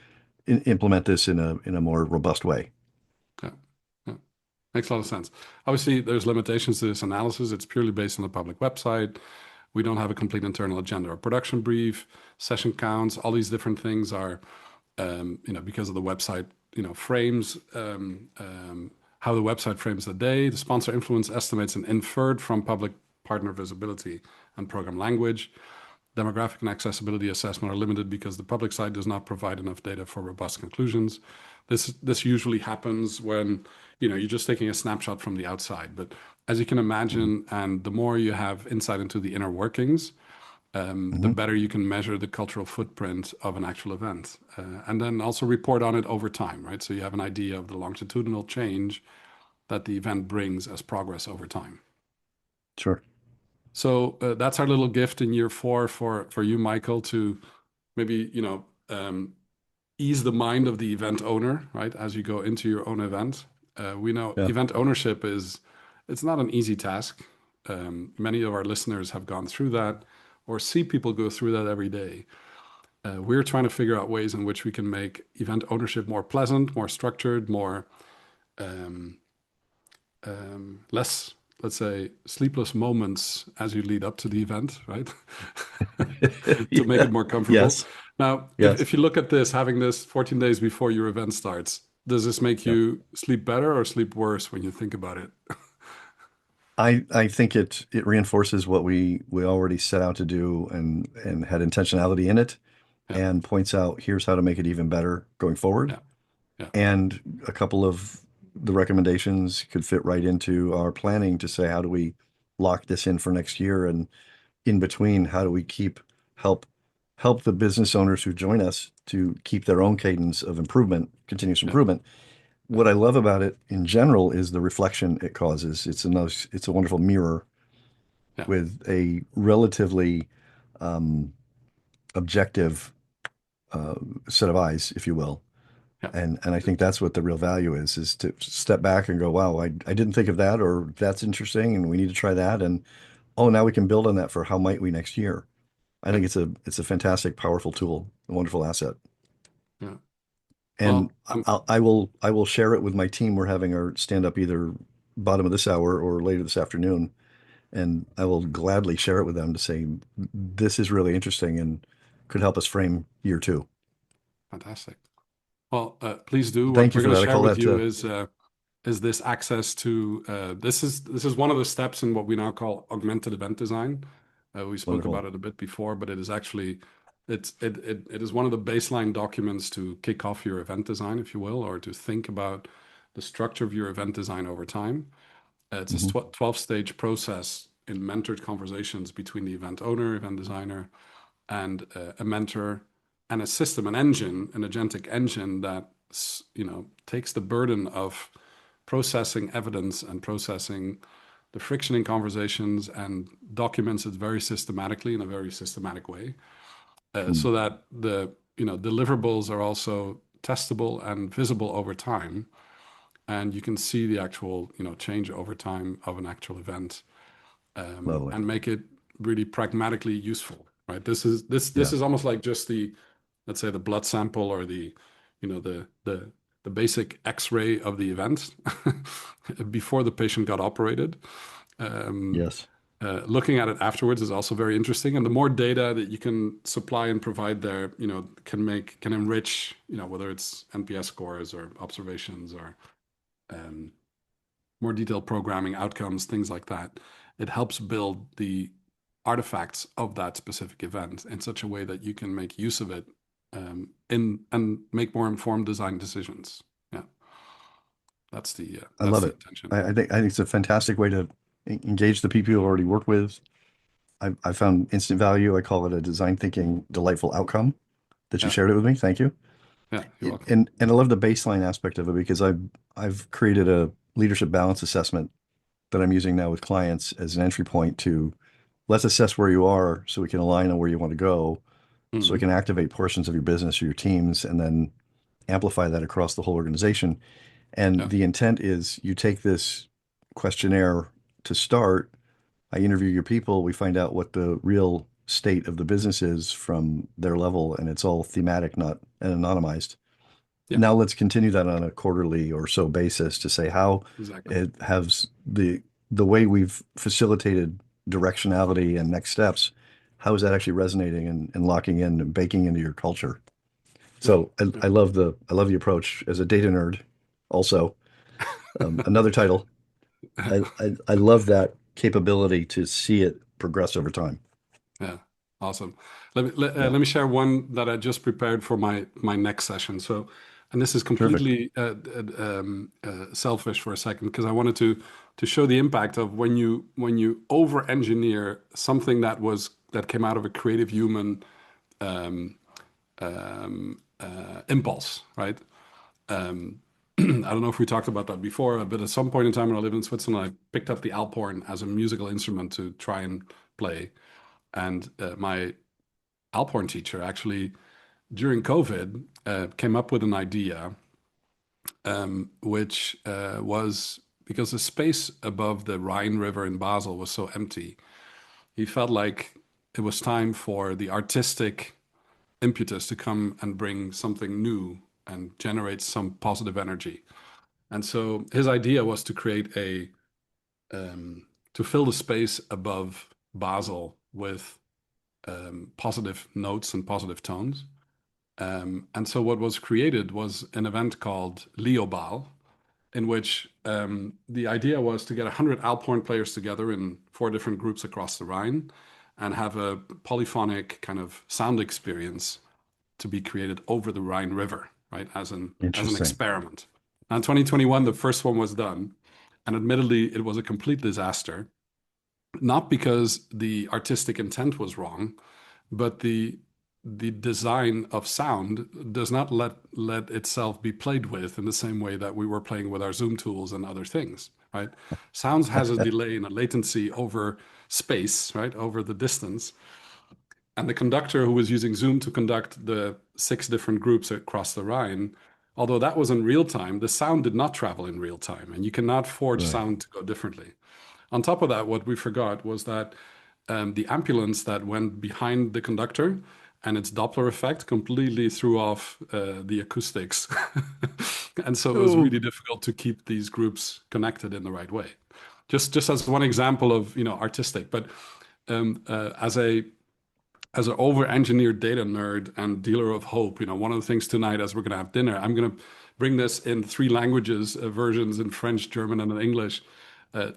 implement this in a more robust way. Yeah. Makes a lot of sense. Obviously, there's limitations to this analysis. It's purely based on the public website. We don't have a complete internal agenda or production brief, session counts. All these different things are, because of the website, frames, how the website frames the day. The sponsor influence estimates and inferred from public partner visibility and program language. Demographic and accessibility assessment are limited because the public site does not provide enough data for robust conclusions. This usually happens when you're just taking a snapshot from the outside, but as you can Mhm. imagine, and the more you have insight into the inner workings, the Mhm. better you can measure the cultural footprint of an actual event. And then also report on it over time, right? So you have an idea of the longitudinal change that the event brings as progress over time. Sure. So that's our little gift in year 4 for you, Michael, to maybe, ease the mind of the event owner, right? As you go into your own event. We know Yeah. event ownership it's not an easy task. Many of our listeners have gone through that or see people go through that every day. We're trying to figure out ways in which we can make event ownership more pleasant, more structured, more um, less, let's say, sleepless moments as you lead up to the event, right? To make Yeah. it more comfortable. Yes. Now, Yes. if you look at this, having this 14 days before your event starts, does this make Yeah. you sleep better or sleep worse when you think about it? I think it reinforces what we already set out to do and had intentionality in it, Yeah, and points out here's how to make it even better going forward. yeah, yeah, And a couple of the recommendations could fit right into our planning to say, how do we lock this in for next year? And in between, how do we help help the business owners who join us to keep their own cadence of improvement, continuous yeah, improvement? yeah, What I love about it in general is the reflection it causes. It's a wonderful mirror yeah, with a relatively um, objective uh, set of eyes, if you will. yeah. And I think that's what the real value is to step back and go, wow, I didn't think of that, or that's interesting, and we need to try that. And oh, now we can build on that for how might we next year. I Yeah, think it's a fantastic, powerful tool, a wonderful asset. yeah. And Well, I will share it with my team. We're having our stand up either bottom of this hour or later this afternoon, and I will gladly share it with them to say this is really interesting and could help us frame year two. fantastic. Well, please do. What Thank you we're for going to that. I share call with that you is this access to this is one of the steps in what we now call augmented event design. We spoke wonderful. about it a bit before, but it is actually it is one of the baseline documents to kick off your event design, if you will, or to think about the structure of your event design over time. It's a Hmm. 12-stage process in mentored conversations between the event owner, event designer, and a mentor and a system, an engine, an agentic engine that takes the burden of processing evidence and processing the friction in conversations and documents it very systematically in a very systematic way, Mm, so that the deliverables are also testable and visible over time, and you can see the actual change over time of an actual event, lovely. and make it really pragmatically useful. Right. This Yeah, is almost like just the, let's say, the blood sample or the you know the basic X-ray of the event before the patient got operated. Um, yes. Looking at it afterwards is also very interesting, and the more data that you can supply and provide there, can enrich, whether it's NPS scores or observations or um, more detailed programming outcomes, things like that. It helps build the artifacts of that specific event in such a way that you can make use of it, in and make more informed design decisions. Yeah, I that's love the it. intention. I think it's a fantastic way to engage the people you already work with. I found instant value. I call it a design thinking delightful outcome that you Yeah, shared it with me. Thank you. yeah, you're It, welcome. and I love the baseline aspect of it because I've created a leadership balance assessment that I'm using now with clients as an entry point to let's assess where you are so we can align on where you want to go, so we Hmm. can activate portions of your business or your teams and then amplify that across the whole organization. And Yeah, the intent is you take this questionnaire to start. I interview your people. We find out what the real state of the business is from their level, and it's all thematic, not and anonymized. yeah, Now let's continue that on a quarterly or so basis to say how exactly. it has the way we've facilitated directionality and next steps. How is that actually resonating and locking in and baking into your culture? Yeah, So yeah, I love the approach as a data nerd. Also, another title. I love that capability to see it progress over time. yeah. Awesome. Yeah. Let me share one that I just prepared for my next session. So And this is Terrific. completely selfish for a second because I wanted to show the impact of when you over-engineer something that came out of a creative human impulse, right? I don't know if we talked about that before, but at some point in time when I lived in Switzerland, I picked up the Alphorn as a musical instrument to try and play. And my Alphorn teacher actually, during COVID, came up with an idea, which was because the space above the Rhine River in Basel was so empty, he felt like it was time for the artistic impetus to come and bring something new and generate some positive energy. And so his idea was to create to fill the space above Basel with positive notes and positive tones. And so what was created was an event called Leobal, in which the idea was to get 100 Alphorn players together in 4 different groups across the Rhine and have a polyphonic kind of sound experience to be created over the Rhine River, right, as an Interesting. experiment. Now, in 2021, the first one was done, and admittedly, it was a complete disaster. Not because the artistic intent was wrong, but the design of sound does not let itself be played with in the same way that we were playing with our Zoom tools and other things, right? Sounds has a delay and a latency over space, right, over the distance. And the conductor who was using Zoom to conduct the 6 different groups across the Rhine, although that was in real time, the sound did not travel in real time, and you cannot forge Right. sound to go differently. On top of that, what we forgot was that the ambulance that went behind the conductor and its Doppler effect completely threw off the acoustics. And so it was Oh, really difficult to keep these groups connected in the right way. Just as one example of artistic, but as an over-engineered data nerd and dealer of hope, one of the things tonight as we're going to have dinner, I'm going to bring this in 3 languages, versions in French, German, and in English,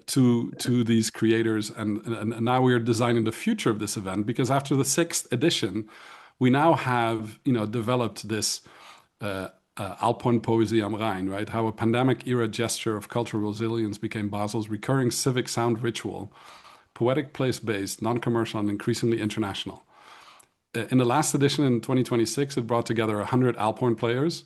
to these creators. And now we are designing the future of this event because after the 6th edition, we now have developed this Alpine Poesie am Rhein, right? How a pandemic era gesture of cultural resilience became Basel's recurring civic sound ritual, poetic place-based, non-commercial, and increasingly international. In the last edition in 2026, it brought together 100 Alphorn players.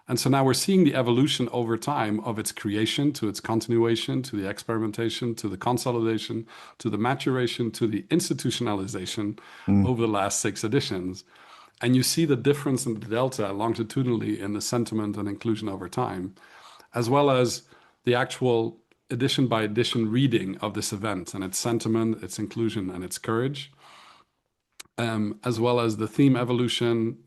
And so now we're seeing the evolution over time of its creation to its continuation, to the experimentation, to the consolidation, to the maturation, to the institutionalization mm, over the last 6 editions. And you see the difference in the delta longitudinally in the sentiment and inclusion over time, as well as the actual edition by edition reading of this event and its sentiment, its inclusion, and its courage, as well as the theme evolution,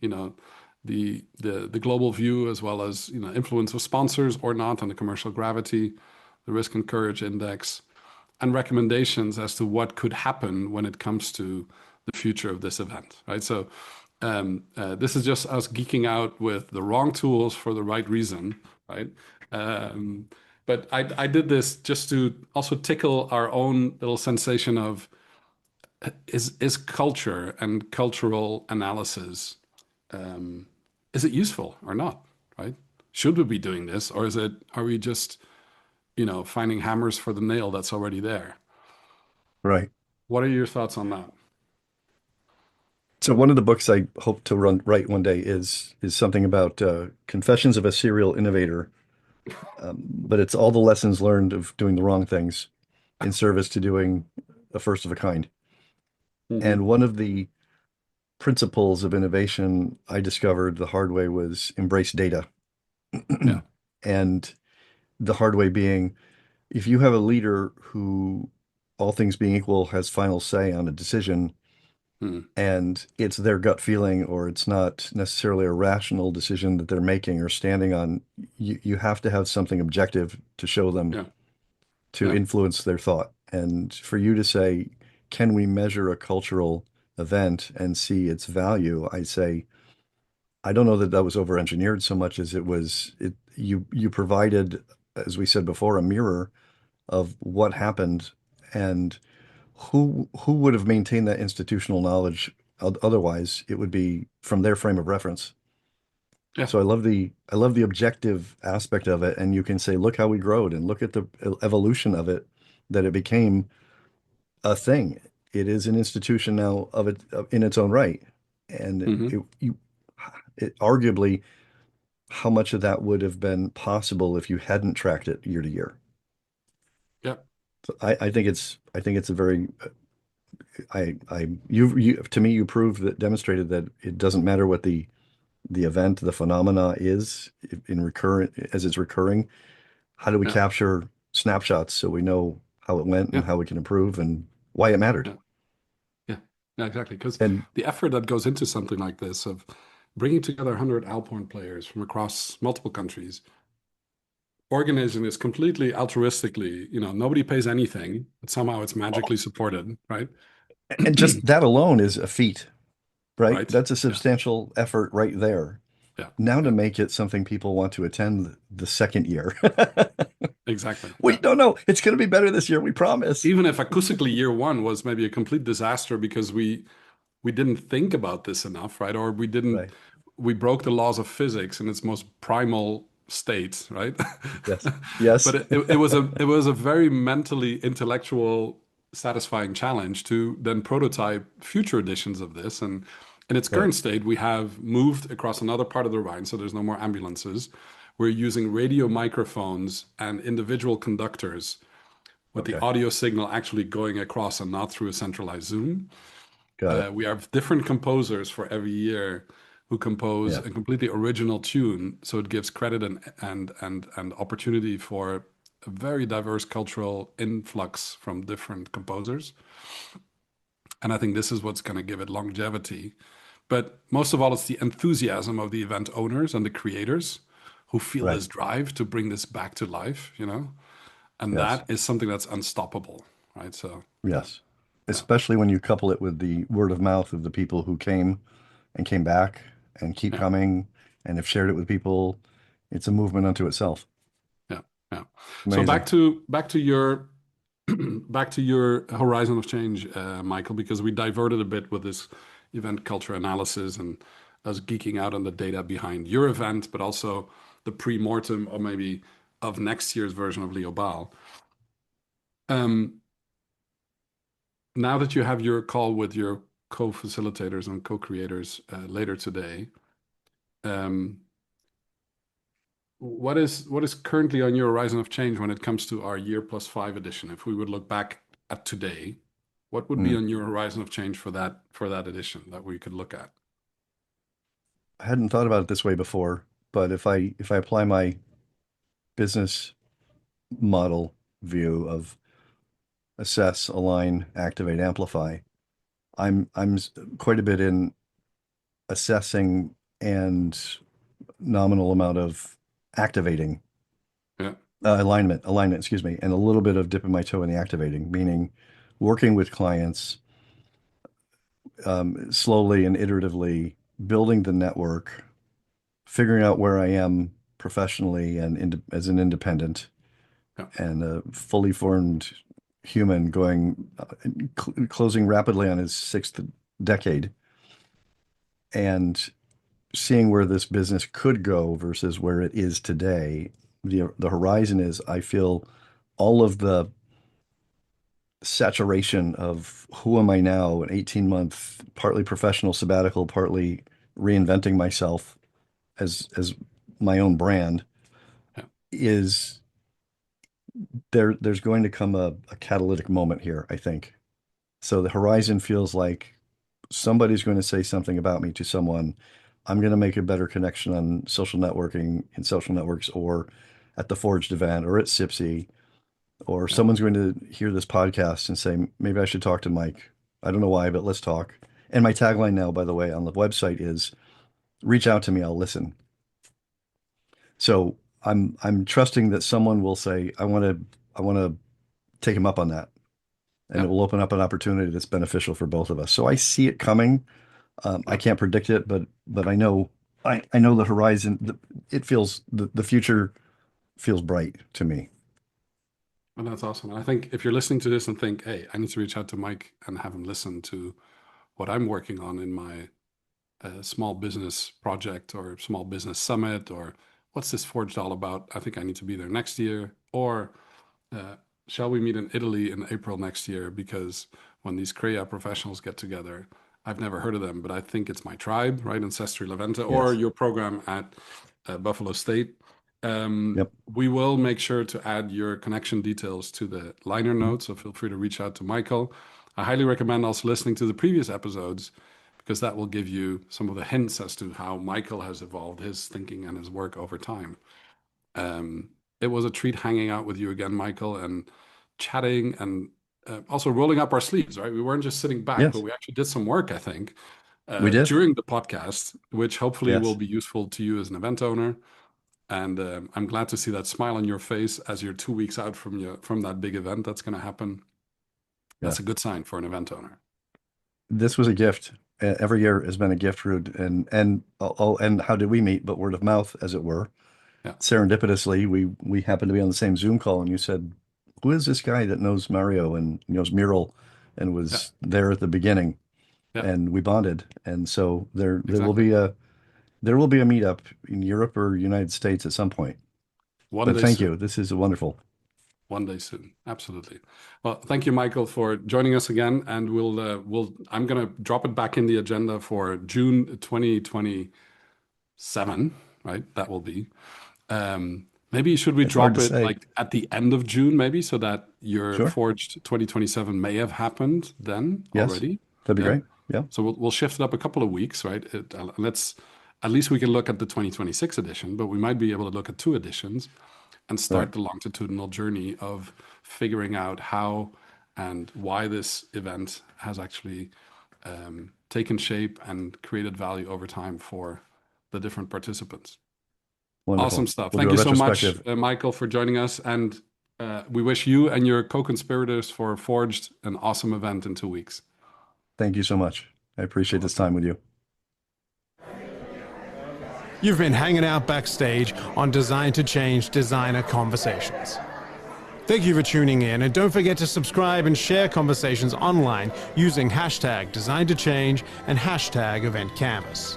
the global view, as well as influence of sponsors or not, and the commercial gravity, the risk and courage index, and recommendations as to what could happen when it comes to the future of this event, right? So this is just us geeking out with the wrong tools for the right reason, right? But I did this just to also tickle our own little sensation of is culture and cultural analysis, is it useful or not, right? Should we be doing this, or are we just finding hammers for the nail that's already there? right. What are your thoughts on that? So one of the books I hope to write one day is something about Confessions of a Serial Innovator, but it's all the lessons learned of doing the wrong things in service to doing a first of a kind. Hmm. And one of the principles of innovation I discovered the hard way was embrace data. Yeah. And the hard way being, if you have a leader who, all things being equal, has final say on a decision, Hmm. and it's their gut feeling or it's not necessarily a rational decision that they're making or standing on, you have to have something objective to show them Yeah. to Yeah. influence their thought. And for you to say, can we measure a cultural event and see its value? I say, I don't know that that was over-engineered so much as you provided, as we said before, a mirror of what happened and who would have maintained that institutional knowledge. Otherwise, it would be from their frame of reference. Yeah. So I love the objective aspect of it, and you can say, look how we growed, and look at the evolution of it, that it became a thing. It is an institution now of it in its own right, and Hmm. it arguably, how much of that would have been possible if you hadn't tracked it year to year. Yeah. So I think it's a very you to me you proved that demonstrated that it doesn't matter what the event, the phenomena is in recurrent as it's recurring. How do we Yeah. capture snapshots so we know how it went and Yeah. how we can improve and why it mattered? Yeah. Yeah. Yeah. Exactly. Because And the effort that goes into something like this of bringing together 100 Alphorn players from across multiple countries, organizing this completely altruistically, nobody pays anything, but somehow it's magically supported, right? just that alone is a feat, right? Right. That's a Yeah. substantial effort right there. Yeah. Now to Yeah. make it something people want to attend the second year. Exactly. Yeah. Wait, no, it's going to be better this year, we promise. Even if acoustically year one was maybe a complete disaster because we didn't think about this enough, right? Or Right. we broke the laws of physics in its most primal state, right? Yes. But Yes. it was a very mentally intellectual satisfying challenge to then prototype future editions of this. And in its Right. current state, we have moved across another part of the Rhine, so there's no more ambulances. We're using radio microphones and individual conductors with the Okay. audio signal actually going across and not through a centralized Zoom. Got it. We have different composers for every year who compose Yeah. a completely original tune, so it gives credit and opportunity for a very diverse cultural influx from different composers. And I think this is what's going to give it longevity. But most of all, it's the enthusiasm of the event owners and the creators who feel Right. this drive to bring this back to life. And Yes. that is something that's unstoppable, right? So, yeah, Yes. yeah, Especially when you couple it with the word of mouth of the people who came and came back and keep yeah, coming and have shared it with people. It's a movement unto itself. yeah, yeah. So Amazing. back to your back to your horizon of change, Michael, because we diverted a bit with this event culture analysis and us geeking out on the data behind your event, but also the pre-mortem or maybe of next year's version of Leo Baal. Um, Now that you have your call with your co-facilitators and co-creators later today, um, what is currently on your horizon of change when it comes to our year+5 edition? If we would look back at today, what would be Mm. on your horizon of change for that edition that we could look at? I hadn't thought about it this way before, but if I apply my business model view of assess, align, activate, amplify, quite a bit in assessing and nominal amount of activating, Yeah, alignment, excuse me, and a little bit of dipping my toe in the activating, meaning working with clients, slowly and iteratively building the network, figuring out where I am professionally and as an independent yeah, and a fully formed human going closing rapidly on his sixth decade and seeing where this business could go versus where it is today. The horizon is, I feel, all of the saturation of who am I now, an 18-month, partly professional sabbatical, partly reinventing myself as my own brand, yeah, is there's going to come a catalytic moment here, I think. So the horizon feels like somebody's going to say something about me to someone. I'm going to make a better connection on social networking in social networks or at the Forged event or at SIPSy, or yeah, someone's going to hear this podcast and say, maybe I should talk to Mike. I don't know why, but let's talk. And my tagline now, by the way, on the website is reach out to me, I'll listen. So I'm trusting that someone will say, I want to take him up on that. And yeah, it will open up an opportunity that's beneficial for both of us. So I see it coming. I yeah. can't predict it, but I know the horizon. It feels the future feels bright to me. And that's awesome. And I think if you're listening to this and think, hey, I need to reach out to Mike and have him listen to what I'm working on in my small business project or small business summit, or what's this Forged all about? I think I need to be there next year. Or shall we meet in Italy in April next year? Because when these Crea professionals get together, I've never heard of them, but I think it's my tribe, right? Ancestry Leventa, or your program at Buffalo State. We will make sure to add your connection details to the liner notes, so feel free to reach out to Michael. I highly recommend also listening to the previous episodes, because that will give you some of the hints as to how Michael has evolved his thinking and his work over time. It was a treat hanging out with you again, Michael, and chatting, and also rolling up our sleeves, right? We weren't just sitting back, but we actually did some work, I think, we did during the podcast, which hopefully will be useful to you as an event owner. And I'm glad to see that smile on your face as you're 2 weeks out from that big event that's going to happen. That's a good sign for an event owner. This was a gift. Every year has been a gift, Ruud. And how did we meet? But word of mouth, as it were. Yeah. Serendipitously, we happened to be on the same Zoom call, and you said, "Who is this guy that knows Mario and knows Mural and was there at the beginning?" And we bonded. And so there will be a meetup in Europe or United States at some point. But thank you. This is wonderful. One day soon. Absolutely. Well, thank you, Michael, for joining us again. And I'm going to drop it back in the agenda for June 2027, right? That will be. Maybe should we drop it like at the end of June, maybe, so that your Forged 2027 may have happened then already? That'd be great. Yeah. So we'll shift it up a couple of weeks, right? At least we can look at the 2026 edition, but we might be able to look at 2 editions and start the longitudinal journey of figuring out how and why this event has actually taken shape and created value over time for the different participants. Wonderful. Awesome stuff. Thank you so much, Michael, for joining us. And we wish you and your co-conspirators for Forged an awesome event in 2 weeks. Thank you so much. I appreciate this time with you. You've been hanging out backstage on Design to Change Designer Conversations. Thank you for tuning in, and don't forget to subscribe and share conversations online using hashtag Design to Change and hashtag Event Canvas.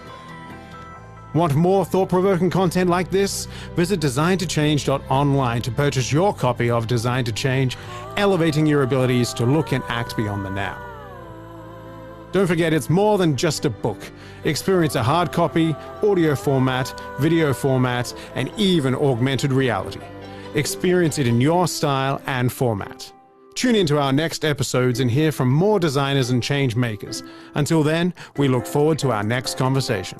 Want more thought-provoking content like this? Visit designtochange.online to purchase your copy of Design to Change, elevating your abilities to look and act beyond the now. Don't forget, it's more than just a book. Experience a hard copy, audio format, video format, and even augmented reality. Experience it in your style and format. Tune into our next episodes and hear from more designers and change makers. Until then, we look forward to our next conversation.